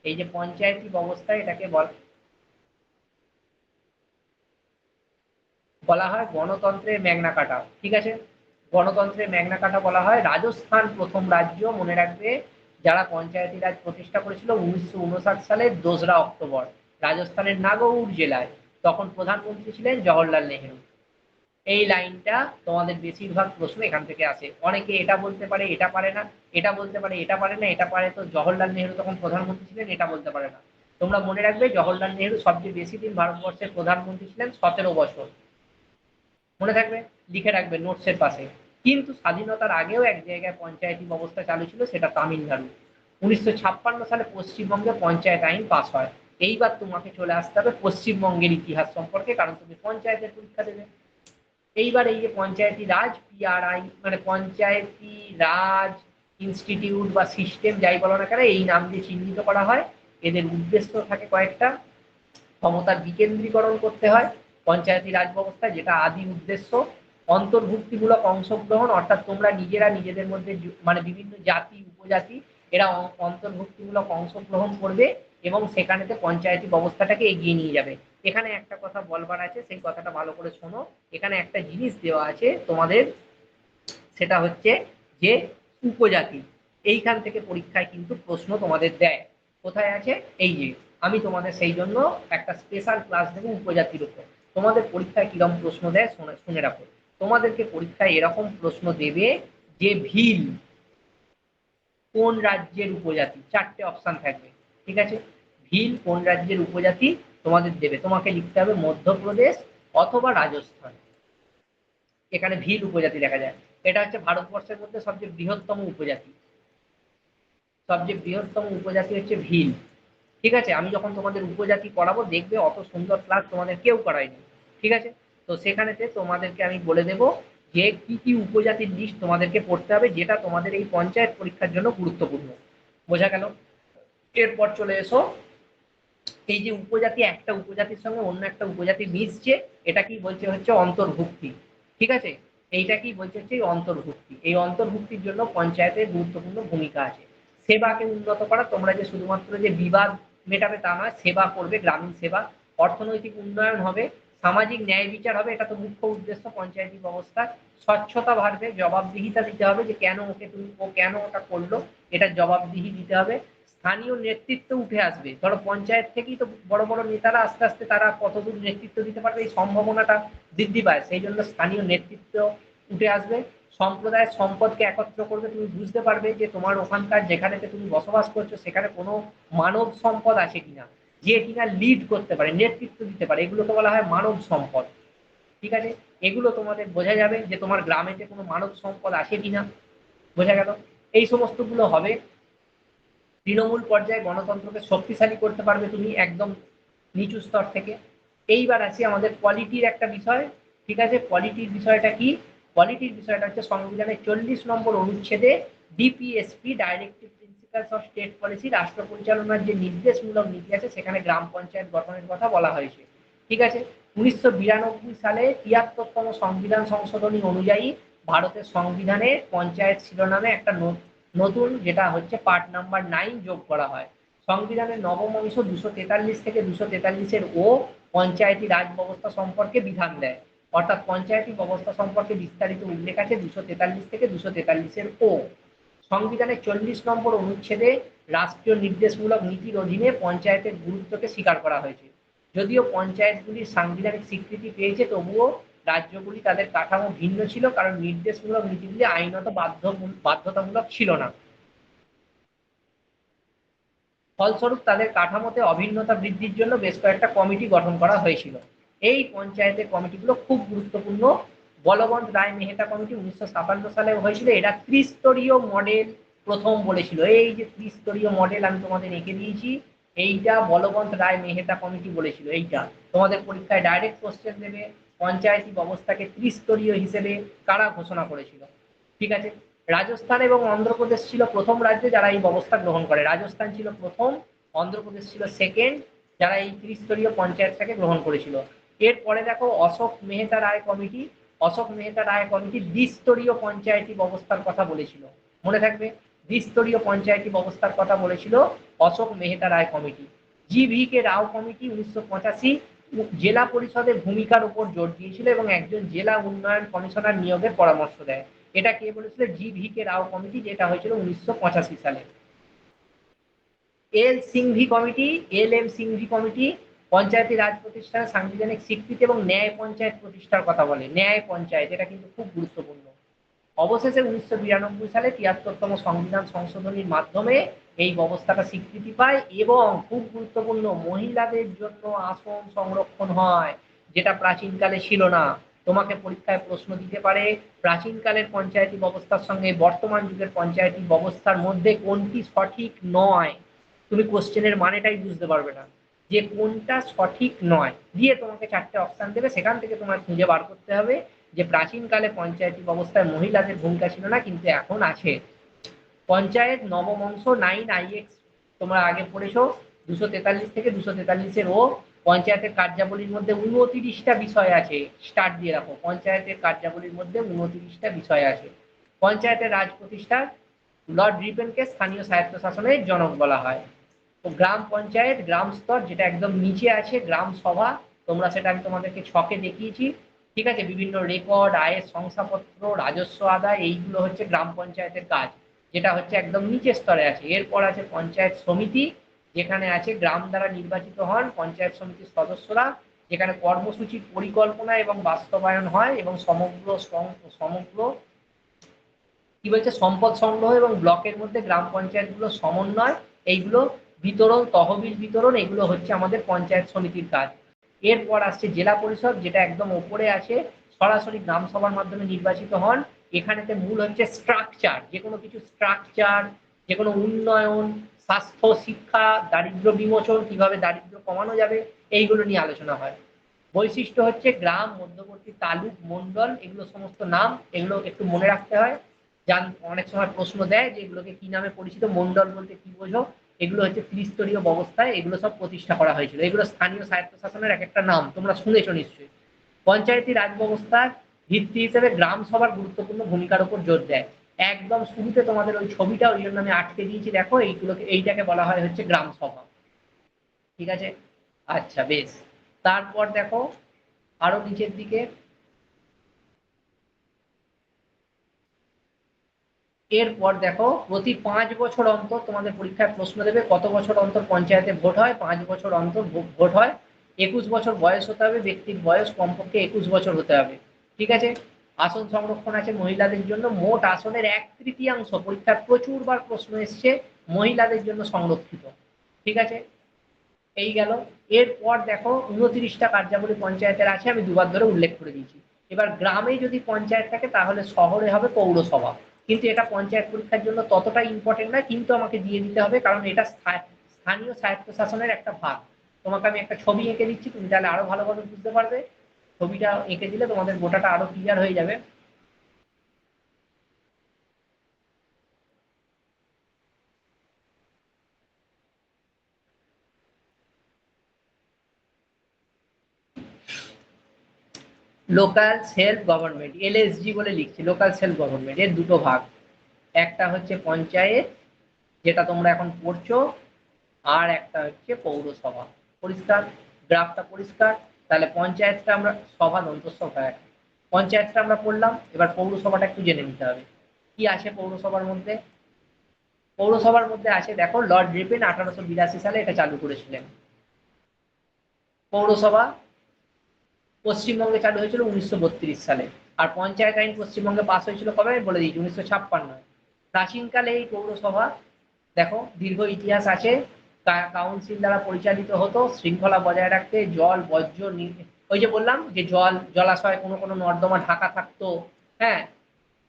এই যে পঞ্চায়েতী ব্যবস্থা, এটাকে বলা হয় গণতন্ত্রের ম্যাগনা কার্টা। ঠিক আছে, গণতন্ত্রের ম্যাগনা কার্টা বলা হয়। রাজস্থান প্রথম রাজ্য, মনে রাখবে, যারা পঞ্চায়েতি রাজ প্রতিষ্ঠা করেছিল 1959 সালের 2রা অক্টোবর, রাজস্থানের নাগৌর জেলায়। তখন প্রধানমন্ত্রী ছিলেন জওহরলাল নেহেরু। এই লাইনটা তোমাদের বেশিরভাগ প্রশ্ন এখান থেকে আসে। অনেকে এটা বলতে পারে এটা পারে না, এটা বলতে পারে এটা পারে না, এটা পারে তো জওহরলাল নেহেরু তখন প্রধানমন্ত্রী ছিলেন, এটা বলতে পারে না। তোমরা মনে রাখবে জওহরলাল নেহেরু সবচেয়ে বেশি দিন ভারতবর্ষের প্রধানমন্ত্রী ছিলেন, 17 বছর। মনে থাকবে, লিখে রাখবে নোটসের পাশে। কিন্তু স্বাধীনতার আগেও এক জায়গায় পঞ্চায়েতি ব্যবস্থা চালু ছিল, সেটা তামিলনাড়ু। 1956 সালে পশ্চিমবঙ্গে পঞ্চায়েত আইন পাস হয়। এইবার তোমাকে চলে আসতে হবে পশ্চিমবঙ্গের ইতিহাস সম্পর্কে, কারণ তুমি পঞ্চায়েতের পরীক্ষা দেবে। এইবার এই যে পঞ্চায়েতি রাজ, পিআরআই মানে পঞ্চায়েতি রাজ ইনস্টিটিউট বা সিস্টেম যাই বলো না কেন, এই নাম দিয়ে চিহ্নিত করা হয়। এদের উদ্দেশ্য থাকে কয়েকটা। ক্ষমতার বিকেন্দ্রীকরণ করতে হয় পঞ্চায়েতি রাজ ব্যবস্থায়, যেটা আদি উদ্দেশ্য। অন্তর্ভুক্তিমূলক অংশগ্রহণ, অর্থাৎ তোমরা নিজেরা নিজেদের মধ্যে মানে বিভিন্ন জাতি উপজাতি এরা অন্তর্ভুক্তিমূলক অংশগ্রহণ করবে এবং সেখানেতে পঞ্চায়েতি ব্যবস্থাটাকে এগিয়ে নিয়ে যাবে। এখানে একটা কথা বলবার আছে, সেই কথাটা ভালো করে শোনো। এখানে একটা জিনিস দেওয়া আছে তোমাদের, সেটা হচ্ছে যে উপজাতি। এইখান থেকে পরীক্ষায় কিন্তু প্রশ্ন তোমাদের দেয়। কোথায় আছে, এই যে আমি তোমাদের সেই জন্য একটা স্পেশাল ক্লাস দেবো উপজাতির উপর। তোমাদের পরীক্ষায় কিরকম প্রশ্ন দেয় শুনে রাখো। তোমাদেরকে পরীক্ষায় এরকম প্রশ্ন দেবে যে ভিল কোন রাজ্যের উপজাতি, 4টে অপশন থাকবে। ঠিক আছে, ভিল কোন রাজ্যের উপজাতি তোমাদের দেবে, তোমাকে লিখতে হবে মধ্যপ্রদেশ অথবা রাজস্থান। এখানে ভিল উপজাতি দেখা যায়। এটা হচ্ছে ভারতবর্ষের মধ্যে সবচেয়ে বৃহত্তম উপজাতি। সবচেয়ে বৃহত্তম উপজাতি হচ্ছে ভিল। ঠিক আছে, আমি যখন তোমাদের উপজাতি পড়াবো দেখবে অত সুন্দর ক্লাস তোমাদের কেউ করায়নি। ঠিক আছে, তো সেখানেতে তোমাদেরকে আমি বলে দেব যে কি কি উপজাতির লিস্ট তোমাদেরকে পড়তে হবে, যেটা তোমাদের এই পঞ্চায়েত পরীক্ষার জন্য গুরুত্বপূর্ণ। বোঝা গেল? এরপর চলে এসো, এই যে উপজাতি একটা উপজাতির সঙ্গে অন্য একটা উপজাতি মিশছে, এটা কি বলছে হচ্ছে অন্তর্ভুক্তি। ঠিক আছে, এইটা কি বলছে হচ্ছে অন্তর্ভুক্তি। এই অন্তর্ভুক্তির জন্য পঞ্চায়েতের গুরুত্বপূর্ণ ভূমিকা আছে। সেবাকে উন্নত করা, তোমরা যে শুধুমাত্র যে বিবাদ মেটাবে তা নয়, সেবা করবে, গ্রামীণ সেবা। অর্থনৈতিক উন্নয়ন হবে, সামাজিক ন্যায় বিচার হবে, এটা তো মুখ্য উদ্দেশ্য পঞ্চায়েতি ব্যবস্থা। স্বচ্ছতা বাড়বে, জবাবদিহিতা দিতে হবে যে কেন ওকে তুমি ও কেন ওটা করলো, এটা জবাবদিহি দিতে হবে। স্থানীয় নেতৃত্ব উঠে আসবে। ধরো পঞ্চায়েত থেকেই তো বড় বড় নেতারা আস্তে আস্তে তারা কতদূর নেতৃত্ব দিতে পারবে এই সম্ভাবনাটা বৃদ্ধি পায়। সেই জন্য স্থানীয় নেতৃত্ব উঠে আসবে। সম্প্রদায়ের সম্পদকে একত্র করবে। তুমি বুঝতে পারবে যে তোমার ওখানকার যেখানে তুমি বসবাস করছো সেখানে কোনো মানব সম্পদ আছে কিনা, যে কিনা লিড করতে পারে, নেতৃত্ব দিতে পারে, এগুলোকে বলা হয় মানব সম্পদ। ঠিক আছে, এগুলো তোমাদের বোঝা যাবে যে তোমার গ্রামেতে কোনো মানব সম্পদ আছে কিনা। বোঝা গেল? এই সমস্তগুলো হবে। তৃণমূল পর্যায়ে গণতন্ত্রকে শক্তিশালী করতে পারবে তুমি একদম নিচু স্তর থেকে। এইবার আছে আমাদের পলিটির একটা বিষয়। ঠিক আছে, পলিটির বিষয়টা কি? পলিটির বিষয়টা হচ্ছে সংবিধানের 40 নম্বর অনুচ্ছেদে DPSP, directive principles of state policy, রাষ্ট্র পরিচালনার যে নির্দেশমূলক নীতি আছে সেখানে গ্রাম পঞ্চায়েত গঠনের কথা বলা হয়েছে। ঠিক আছে, 1992 সালে 73তম সংবিধান সংশোধনী অনুযায়ী ভারতের সংবিধানে পঞ্চায়েত শিরোনামে একটা নতুন যেটা হচ্ছে পার্ট নাম্বার 9 যোগ করা হয়। সংবিধানের নবম অংশ 243 থেকে 243-এর ও পঞ্চায়েতি রাজ ব্যবস্থা সম্পর্কে বিধান দেয়। অর্থাৎ পঞ্চায়েতি ব্যবস্থা সম্পর্কে বিস্তারিত উল্লেখ আছে 243 থেকে 243-এর ও। সংবিধানের 40 নম্বর অনুচ্ছেদে রাষ্ট্রীয় নির্দেশমূলক নীতির অধীনে পঞ্চায়েতের গুরুত্বকে স্বীকার করা হয়েছে। যদিও পঞ্চায়েতগুলির সাংবিধানিক স্বীকৃতি পেয়েছে তবুও রাজ্যগুলি তাদের কাঠামো ভিন্ন ছিল, কারণ নির্দেশমূলক নীতিগুলি আইনত বাধ্যতামূলক ছিল না। ফলস্বরূপ তাদের কাঠামোতে অভিন্নতা বৃদ্ধির জন্য বেশ কয়েকটা কমিটি গঠন করা হয়েছিল। এই পঞ্চায়েতের কমিটিগুলো খুব গুরুত্বপূর্ণ। বলবন্ত রায় মেহতা কমিটি 1957 সালে হয়েছিল। এরা ত্রিস্তরীয় মডেল প্রথম বলেছিল। এই যে ত্রিস্তরীয় মডেল আমি তোমাদের এঁকে দিয়েছি, এইটা বলবন্ত রায় মেহতা কমিটি বলেছিল। এইটা তোমাদের পরীক্ষায় ডাইরেক্ট কোশ্চেন দেবে। পঞ্চায়েতি ব্যবস্থাকে ত্রিস্তরীয় হিসেবে কারা ঘোষণা করেছিল? ঠিক আছে, রাজস্থান এবং অন্ধ্রপ্রদেশ ছিল প্রথম রাজ্য যারা এই ব্যবস্থা গ্রহণ করে। রাজস্থান ছিল প্রথম, অন্ধ্রপ্রদেশ ছিল সেকেন্ড যারা এই ত্রিস্তরীয় পঞ্চায়েতটাকে গ্রহণ করেছিল। এরপরে দেখো অশোক মেহতা রায় কমিটি। অশোক মেহতা রায় কমিটি দ্বিস্তরীয় পঞ্চায়েতি ব্যবস্থার কথা বলেছিল। মনে থাকবে, দ্বিস্তরীয় পঞ্চায়েতি ব্যবস্থার কথা বলেছিল অশোক মেহতা রায় কমিটি। জি.ভি.কে রাও কমিটি 1985 জেলা পরিষদের ভূমিকার উপর জোর দিয়েছিল এবং একজন জেলা উন্নয়ন কমিশনার নিয়োগের পরামর্শ দেয়। এটা কে বলেছিল? জি.ভি.কে রাও কমিটি, যেটা হয়েছিল 1985 সালে। এল.এম. সিংভি কমিটি পঞ্চায়েতি রাজ প্রতিষ্ঠানের সাংবিধানিক স্বীকৃতি এবং ন্যায় পঞ্চায়েত প্রতিষ্ঠার কথা বলে। ন্যায় পঞ্চায়েত, এটা কিন্তু খুব গুরুত্বপূর্ণ। অবশেষে 1992 সালে 73তম সংবিধান সংশোধনীর মাধ্যমে এই ব্যবস্থাটা স্বীকৃতি পায় এবং খুব গুরুত্বপূর্ণ, মহিলাদের জন্য আসন সংরক্ষণ হয়, যেটা প্রাচীনকালে ছিল না। তোমাকে পরীক্ষায় প্রশ্ন দিতে পারে প্রাচীনকালের পঞ্চায়েতি ব্যবস্থার সঙ্গে বর্তমান যুগের পঞ্চায়েতি ব্যবস্থার মধ্যে কোনটি সঠিক নয়। তুমি কোশ্চেনের মানেটাই বুঝতে পারবে না যে কোনটা সঠিক নয়, দিয়ে তোমাকে 4টে অপশন দেবে, সেখান থেকে তোমার খুঁজে বার করতে হবে যে প্রাচীনকালে পঞ্চায়েতি ব্যবস্থায় মহিলাদের ভূমিকা ছিল না কিন্তু এখন আছে। পঞ্চায়েত নবম অংশ 9IX তোমরা আগে পড়েছো, 243 থেকে 243-এর ও। পঞ্চায়েতের কার্যাবলীর মধ্যে 29টা বিষয় আছে। স্টার্ট দিয়ে রাখো, পঞ্চায়েতের কার্যাবলীর মধ্যে 29টা বিষয় আছে। পঞ্চায়েতের রাজ প্রতিষ্ঠার লর্ড রিপেনকে স্থানীয় স্বায়ত্তশাসনের জনক বলা হয়। তো গ্রাম পঞ্চায়েত, গ্রাম স্তর, যেটা একদম নিচে আছে গ্রাম সভা, তোমরা সেটা আমি তোমাদেরকে ছকে দেখিয়েছি। ঠিক আছে, বিভিন্ন রেকর্ড, আয়ের শংসাপত্র, রাজস্ব আদায়, এইগুলো হচ্ছে গ্রাম পঞ্চায়েতের কাজ, যেটা হচ্ছে একদম নিচের স্তরে আছে। এরপর আছে পঞ্চায়েত সমিতি, যেখানে আছে গ্রাম দ্বারা নির্বাচিত হন পঞ্চায়েত সমিতির সদস্যরা, যেখানে কর্মসূচির পরিকল্পনা এবং বাস্তবায়ন হয় এবং সমগ্র সমগ্র কি বলছে সম্পদ সংগ্রহ এবং ব্লকের মধ্যে গ্রাম পঞ্চায়েতগুলো সমন্বয়, এইগুলো বিতরণ, তহবিল বিতরণ, এগুলো হচ্ছে আমাদের পঞ্চায়েত সমিতির কাজ। এরপর আসছে জেলা পরিষদ, যেটা একদম ওপরে আছে, সরাসরি গ্রাম সভার মাধ্যমে নির্বাচিত হন। এখানেতে মূল হচ্ছে স্ট্রাকচার, যে কোনো কিছু স্ট্রাকচার, যে কোনো উন্নয়ন, স্বাস্থ্য, শিক্ষা, দারিদ্র বিমোচন, কিভাবে দারিদ্র কমানো যাবে, এইগুলো নিয়ে আলোচনা হয়। বৈশিষ্ট্য হচ্ছে গ্রাম, মধ্যবর্তী তালুক, মন্ডল, এগুলো সমস্ত নাম, এগুলো একটু মনে রাখতে হয়। অনেক সময় প্রশ্ন দেয় যে এগুলোকে কি নামে পরিচিত, মন্ডল বলতে কি বোঝো। এগুলো হচ্ছে ত্রিস্তরীয় ব্যবস্থায় এগুলো সব প্রতিষ্ঠা করা হয়েছিল। এগুলো স্থানীয় স্বায়ত্তশাসনের এক একটা নাম, তোমরা শুনেছো নিশ্চয়ই। পঞ্চায়েতি রাজ ব্যবস্থার ভিত্তি হিসেবে গ্রাম সভার গুরুত্বপূর্ণ ভূমিকার উপর জোর দেয়। একদম শুরুতে তোমাদের ওই ছবিটা, ওই জন্য আমি আটকে দিয়েছি, দেখো এইগুলোকে, এইটাকে বলা হয় হচ্ছে গ্রাম সভা। ঠিক আছে, আচ্ছা বেশ। তারপর দেখো আরো নিচের দিকে, এরপর দেখো প্রতি 5 বছর অন্তর তোমাদের পরীক্ষায় প্রশ্ন দেবে কত বছর অন্তর পঞ্চায়েতে ভোট হয়। 5 বছর অন্তর ভোট হয়। 21 বছর বয়স হতে হবে, ব্যক্তির বয়স কমপক্ষে 21 বছর হতে হবে। ঠিক আছে। আসন সংরক্ষণ আছে মহিলাদের জন্য, মোট আসনের 1/3 পরীক্ষার প্রচুরবার প্রশ্ন এসছে মহিলাদের জন্য সংরক্ষিত। ঠিক আছে, এই গেল। এরপর দেখো 29টা কার্যাবলী পঞ্চায়েতের আছে, আমি দুবার ধরে উল্লেখ করে দিয়েছি। এবার গ্রামে যদি পঞ্চায়েত থাকে তাহলে শহরে হবে পৌরসভা, কিন্তু এটা পঞ্চায়েত পরীক্ষার জন্য ততটা ইম্পর্টেন্ট না, কিন্তু আমাকে দিয়ে দিতে হবে কারণ এটা স্থানীয় স্বায়ত্তশাসনের একটা ভাগ। তোমাকে আমি একটা ছবি এঁকে দিচ্ছি, তুমি তাহলে আরো ভালোভাবে বুঝতে পারবে। ছবিটা এঁকে দিলে তোমাদের গোটাটা আরো ক্লিয়ার হয়ে যাবে। লোকাল সেলফ গভর্নমেন্ট, এলএসজি বলে লিখছি, লোকাল সেলফ গভর্নমেন্ট এর দুটো ভাগ। একটা হচ্ছে পঞ্চায়েত, যেটা তোমরা এখন পড়ছো, আর একটা হচ্ছে পৌরসভা। পরিষ্কার? গ্রাফটা পরিষ্কার? তাহলে পঞ্চায়েতটা আমরা সভা দন্তসভা এক, পঞ্চায়েতটা আমরা পড়লাম। এবার পৌরসভাটা একটু জেনে নিতে হবে কি আছে পৌরসভার মধ্যে। পৌরসভার মধ্যে আছে দেখো, লর্ড রিপেন 1882 সালে এটা চালু করেছিলেন। পৌরসভা পশ্চিমবঙ্গে চালু হয়েছিল 1932 সালে। আর পঞ্চায়েত আইন পশ্চিমবঙ্গে পাস হয়েছিল কবে আমি বলে দিয়েছি, 1956। প্রাচীনকালে এই পৌরসভা দেখো দীর্ঘ ইতিহাস আছে। কাউন্সিল দ্বারা পরিচালিত হতো শৃঙ্খলা বজায় রাখতে, জল বর্জ্য ওই যে বললাম যে জলাশয় কোনো কোনো নর্দমা ঢাকা থাকতো। হ্যাঁ,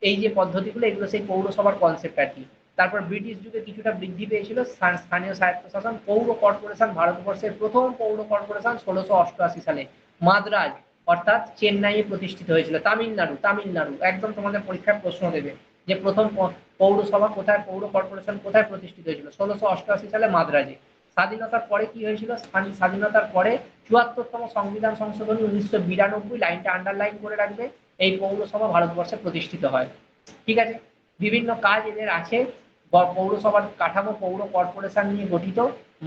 এই যে পদ্ধতিগুলো এগুলো সেই পৌরসভার কনসেপ্ট আর কি। তারপর ব্রিটিশ যুগে কিছুটা বৃদ্ধি পেয়েছিল স্থানীয় স্বায়ত্তশাসন। পৌর কর্পোরেশন ভারতবর্ষের প্রথম পৌর কর্পোরেশন 1688 সালে মাদ্রাজ অর্থাৎ চেন্নাইয়ে প্রতিষ্ঠিত হয়েছিল। তামিলনাড়ু, তামিলনাড়ু একদম তোমাদের পরীক্ষায় প্রশ্ন দেবে যে প্রথম পৌরসভা কোথায়, পৌর কর্পোরেশন কোথায় প্রতিষ্ঠিত হয়েছিল, 1688 সালে মাদ্রাজে। স্বাধীনতার পরে কি হয়েছিল, স্বাধীনতার পরে 74তম সংবিধান সংশোধনী 1992, লাইনটা আন্ডারলাইন করে রাখবে, এই পৌরসভা ভারতবর্ষে প্রতিষ্ঠিত হয়। ঠিক আছে, বিভিন্ন কাজ এদের আছে। পৌরসভার কাঠামো পৌর কর্পোরেশন নিয়ে গঠিত,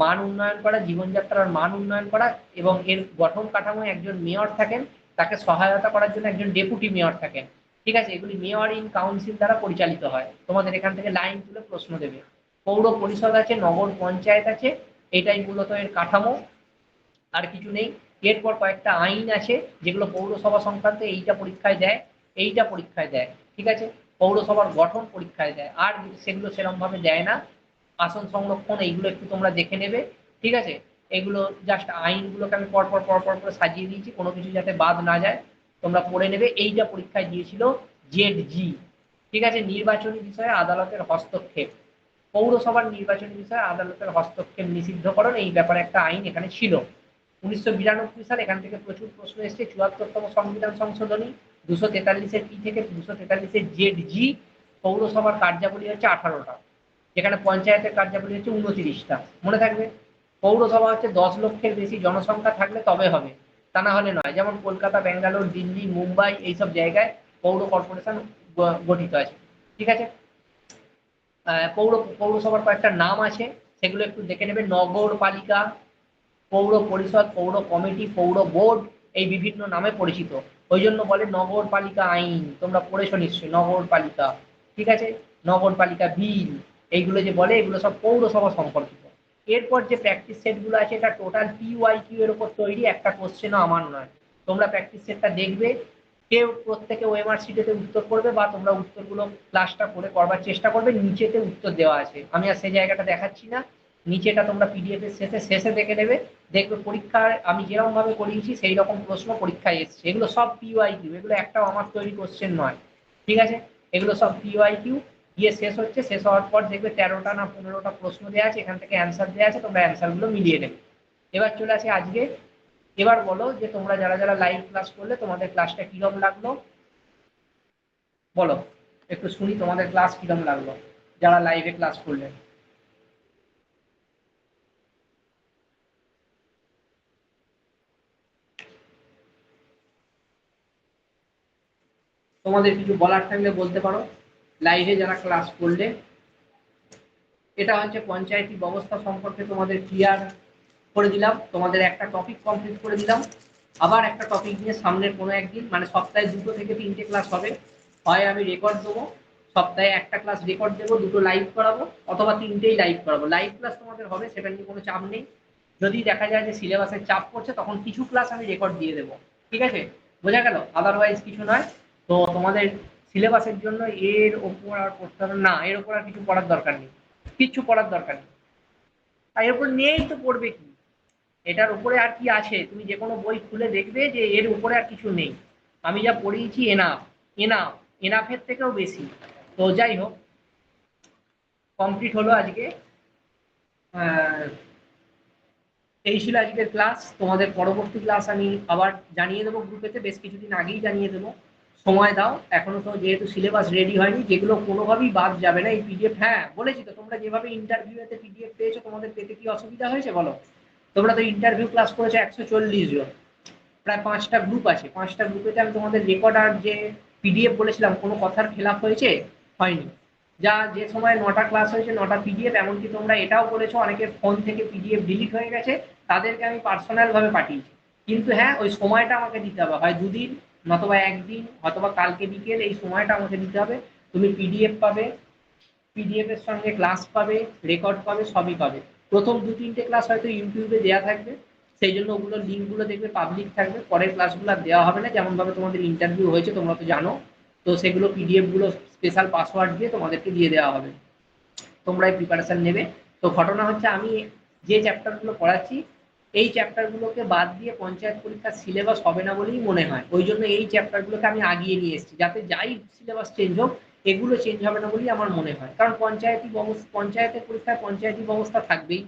মান উন্নয়ন করা, জীবনযাত্রার মান উন্নয়ন করা, এবং এর গঠন কাঠামোয় একজন মেয়র থাকেন, তাকে সহায়তা করার জন্য একজন ডেপুটি মেয়র থাকেন। ঠিক আছে, এগুলি মেয়র ইন কাউন্সিল দ্বারা পরিচালিত হয়। তোমাদের এখান থেকে লাইন তুলে প্রশ্ন দেবে। পৌর পরিষদ আছে, নগর পঞ্চায়েত আছে, এটাই মূলত এর কাঠামো, আর কিছু নেই। এরপর কয়েকটা আইন আছে যেগুলো পৌরসভা সংক্রান্ত, এইটা পরীক্ষায় দেয়, এইটা পরীক্ষায় দেয়। ঠিক আছে, পৌরসভার গঠন পরীক্ষায় দেয়, আর সেগুলো সেরকম ভাবে দেয় না। আসন সংরক্ষণ এইগুলো একটু তোমরা দেখে নেবে। ঠিক আছে, এগুলো জাস্ট আইনগুলোকে আমি পরপর পরপর করে সাজিয়ে দিয়েছি, কোনো কিছু যাতে বাদ না যায়, তোমরা পড়ে নেবে। এইটা পরীক্ষায় দিয়েছিল ZG। ঠিক আছে, নির্বাচনী বিষয়ে আদালতের হস্তক্ষেপ, পৌরসভার নির্বাচনী বিষয়ে আদালতের হস্তক্ষেপ নিষিদ্ধকরণ, এই ব্যাপারে একটা আইন এখানে ছিল। 1992 সাল, এখান থেকে প্রচুর প্রশ্ন এসছে। 74তম সংবিধান সংশোধনী 243-এর কি থেকে 243-এর ZG। পৌরসভার কার্যাবলী হচ্ছে 18টা, যেখানে পঞ্চায়েতের কার্যাবলী হচ্ছে 29টা। মনে থাকবে, পৌরসভা হচ্ছে 10 লক্ষের বেশি জনসংখ্যা থাকলে তবে হবে, তা না হলে নয়। যেমন কলকাতা, ব্যাঙ্গালোর, দিল্লি, মুম্বাই এইসব জায়গায় পৌর কর্পোরেশন গঠিত আছে। ঠিক আছে, পৌরসভার কয়েকটা নাম আছে, সেগুলো একটু দেখে নেবে। নগরপালিকা, পৌর পরিষদ, পৌর কমিটি, পৌর বোর্ড, এই বিভিন্ন নামে পরিচিত। ওই জন্য বলে নগরপালিকা আইন, তোমরা পড়েছো নিশ্চয়ই নগরপালিকা। ঠিক আছে, নগরপালিকা বিল, এইগুলো যে বলে এগুলো সব পৌরসভা সম্পর্কিত। এরপর যে প্র্যাকটিস সেট গুলো আছে, এটা টোটাল PYQ এর উপর তৈরি, একটা কোশ্চেনও আমার নয়। তোমরা প্র্যাকটিস সেটটা দেখবে, কেউ প্রত্যেকে ওএমআর শিটেতে উত্তর করবে, বা তোমরা উত্তরগুলো ক্লাসটা করে করবার চেষ্টা করবে, নিচেতে উত্তর দেওয়া আছে, আমি আর সেই জায়গাটা দেখাচ্ছি না। নিচেটা তোমরা PDF এর শেষে শেষে দেখে নেবে, দেখবে পরীক্ষায় আমি যেরকম ভাবে করিয়েছি সেই রকম প্রশ্ন পরীক্ষায় এসছে। এগুলো সব PYQ, এগুলো একটাও আমার তৈরি কোশ্চেন নয়। ঠিক আছে, এগুলো সব PYQ। দিয়ে শেষ হচ্ছে, শেষ হওয়ার পর দেখবে 13টা না 15টা প্রশ্ন দেওয়া আছে, এখান থেকে অ্যান্সার দেওয়া আছে, তোমরা অ্যান্সারগুলো মিলিয়ে নেবে। এবার চলে আসে আজকে। এবার বলো যে তোমরা যারা যারা লাইভ ক্লাস করলে তোমাদের ক্লাসটা কিরকম লাগলো, বলো একটু শুনি তোমাদের ক্লাস কিরকম লাগলো যারা লাইভে ক্লাস করলে। তোমাদের কিছু বলার থাকলে বলতে পারো, লাইভে যারা ক্লাস করলে। এটা হচ্ছে পঞ্চায়েতি ব্যবস্থা সম্পর্কে তোমাদের ক্লিয়ার করে দিলাম, তোমাদের একটা টপিক কমপ্লিট করে দিলাম। আবার একটা টপিক নিয়ে সামনের কোনো একদিন, মানে সপ্তাহে 2 থেকে 3টে ক্লাস হবে, হয় আমি রেকর্ড দেবো সপ্তাহে একটা ক্লাস রেকর্ড দেবো, দুটো লাইভ করাবো, অথবা তিনটেই লাইভ করাবো। লাইভ ক্লাস তোমাদের হবে, সেটা নিয়ে কোনো চাপ নেই। যদি দেখা যায় যে সিলেবাসের চাপ পড়ছে, তখন কিছু ক্লাস আমি রেকর্ড দিয়ে দেবো, ঠিক আছে? বোঝা গেল? আদারওয়াইজ কিছু নয়। তো তোমাদের সিলেবাসের জন্য এর ওপর আর পড়তে হবে না, এর ওপর আর কিছু পড়ার দরকার নেই, কিচ্ছু পড়ার দরকার নেই। আর এর উপর নিয়েই তো পড়বে কি, এটার উপরে আর কি আছে? তুমি যে কোনো বই খুলে দেখবে যে এর উপরে আর কিছু নেই। আমি যা পড়িয়েছি এনাফ, এনাফ, এনাফের থেকেও বেশি। তো যাই হোক, কমপ্লিট হলো আজকে। এই ছিল আজকের ক্লাস। তোমাদের পরবর্তী ক্লাস আমি আবার জানিয়ে দেবো গ্রুপেতে, বেশ কিছুদিন আগেই জানিয়ে দেবো। সময় দাও, এখনো তো যেহেতু সিলেবাস রেডি হয়নি, যেগুলো কোনোভাবেই বাদ যাবে না এই পিডিএফ। হ্যাঁ বলেছি তো, তোমরা যেভাবে ইন্টারভিউতে পিডিএফ পেয়েছো, তোমাদের পেতে কি অসুবিধা হয়েছে বলো? তোমরা তো ইন্টারভিউ ক্লাস করেছো 140 জন, প্রায় 5টা গ্রুপ আছে, 5টা গ্রুপেতে আমি তোমাদের রেকর্ড আর যে পিডিএফ বলেছিলাম, কোনো কথার খেলাপ হয়েছে? হয়নি। যা যে সময় 9টা ক্লাস হয়েছে, 9টা পিডিএফ, এমনকি তোমরা এটাও বলেছো অনেকের ফোন থেকে পিডিএফ ডিলিট হয়ে গেছে, তাদেরকে আমি পার্সোনাল ভাবে পাঠিয়েছি। কিন্তু হ্যাঁ, ওই সময়টা আমাকে দিতে হবে, হয় 2 দিন, নতবা 1 দিন, অথবা কালকে বিকেল, এই সময়টা আমাকে দিতে হবে। তুমি পিডিএফ পাবে, পিডিএফ এর সঙ্গে ক্লাস পাবে, রেকর্ড পাবে, সবই পাবে। প্রথম 2-3টে ক্লাস হয়তো ইউটিউবে দেওয়া থাকবে, সেই জন্য ওগুলো লিঙ্কগুলো দেখবে পাবলিক থাকবে, পরের ক্লাসগুলো দেওয়া হবে না, যেমন ভাবে তোমাদের ইন্টারভিউ হয়েছে তোমরা তো জানো। তো সেগুলো পিডিএফ গুলো স্পেশাল পাসওয়ার্ড দিয়ে তোমাদেরকে দিয়ে দেওয়া হবে, তোমরাই প্রিপারেশন নেবে। তো ঘটনা হচ্ছে, আমি যে চ্যাপ্টারগুলো পড়াচ্ছি, এই চ্যাপ্টারগুলোকে বাদ দিয়ে পঞ্চায়েত পরীক্ষার সিলেবাস হবে না বলেই মনে হয়। ওই জন্য এই চ্যাপ্টারগুলোকে আমি আগিয়ে নিয়ে এসেছি, যাতে যাই সিলেবাস চেঞ্জ হোক, এগুলো চেঞ্জ হবে না বলেই আমার মনে হয়। কারণ পঞ্চায়েতের পরীক্ষায় পঞ্চায়েতি ব্যবস্থা থাকবেই,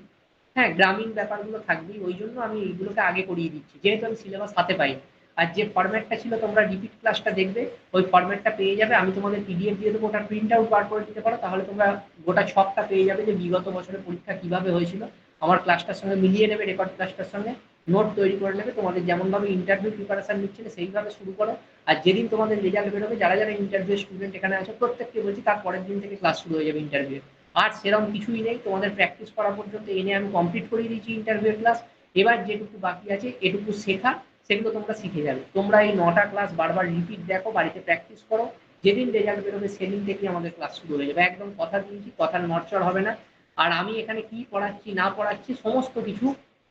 হ্যাঁ, গ্রামীণ ব্যাপারগুলো থাকবেই। ওই জন্য আমি এইগুলোকে আগে করিয়ে দিচ্ছি, যেহেতু আমি সিলেবাস হাতে পাই। আর যে ফরম্যাটটা ছিল, তোমরা রিপিট ক্লাসটা দেখবে, ওই ফরম্যাটটা পেয়ে যাবে। আমি তোমাদের পিডিএফ দিয়ে দেবো, ওটা প্রিন্ট আউট বার করে দিতে পারো, তাহলে তোমরা গোটা ছকটা পেয়ে যাবে যে বিগত বছরের পরীক্ষা কিভাবে হয়েছিল। আমার ক্লাসটার সঙ্গে মিলিয়ে নেবে, রেকর্ড ক্লাসটার সঙ্গে নোট তৈরি করে নেবে। তোমাদের যেমনভাবে ইন্টারভিউ প্রিপারেশন নিচ্ছিলে সেইভাবে শুরু করো। আর যেদিন তোমাদের রেজাল্ট বেরোবে, যারা যারা ইন্টারভিউ স্টুডেন্ট এখানে আছে, প্রত্যেককে বলছি তার পরের দিন থেকে ক্লাস শুরু হয়ে যাবে ইন্টারভিউ। আর সেরকম কিছুই নেই, তোমাদের প্র্যাকটিস করা পর্যন্ত এনে আমি কমপ্লিট করিয়ে দিয়েছি ইন্টারভিউ ক্লাস। এবার যেটুকু বাকি আছে, এটুকু শেখা, সেগুলো তোমরা শিখে যাবে। তোমরা এই 9টা ক্লাস বারবার রিপিট দেখো, বাড়িতে প্র্যাকটিস করো। যেদিন রেজাল্ট বেরোবে সেদিন থেকে আমাদের ক্লাস শুরু হয়ে যাবে, একদম কথা দিয়েছি, কথার নড়চড় হবে না। আর আমি এখানে কি পড়াচ্ছি না পড়াচ্ছি সমস্ত কিছু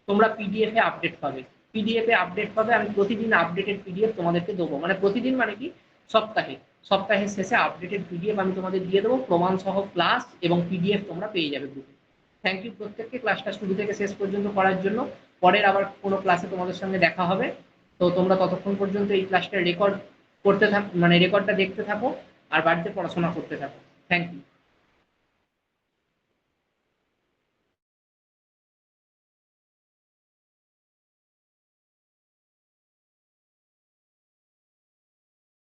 তোমরা পিডিএফ এ আপডেট পাবে। পিডিএফ এ আপডেট পাবে, আমি প্রতিদিন আপডেটেড পিডিএফ তোমাদেরকে দেবো। মানে প্রতিদিন মানে কি, সপ্তাহে, সপ্তাহের শেষে আপডেটেড পিডিএফ আমি তোমাদের দিয়ে দেবো, প্রমাণ সহ ক্লাস এবং পিডিএফ তোমরা পেয়ে যাবে গ্রুপে। থ্যাংক ইউ প্রত্যেককে ক্লাসটা শুরু থেকে শেষ পর্যন্ত করার জন্য। পরের আবার কোনো ক্লাসে তোমাদের সঙ্গে দেখা হবে। তো তোমরা ততক্ষণ পর্যন্ত এই ক্লাসটা রেকর্ড করতে থাকো, মানে রেকর্ডটা দেখতে থাকো, আর বাড়িতে পড়াশোনা করতে থাকো। Thank you.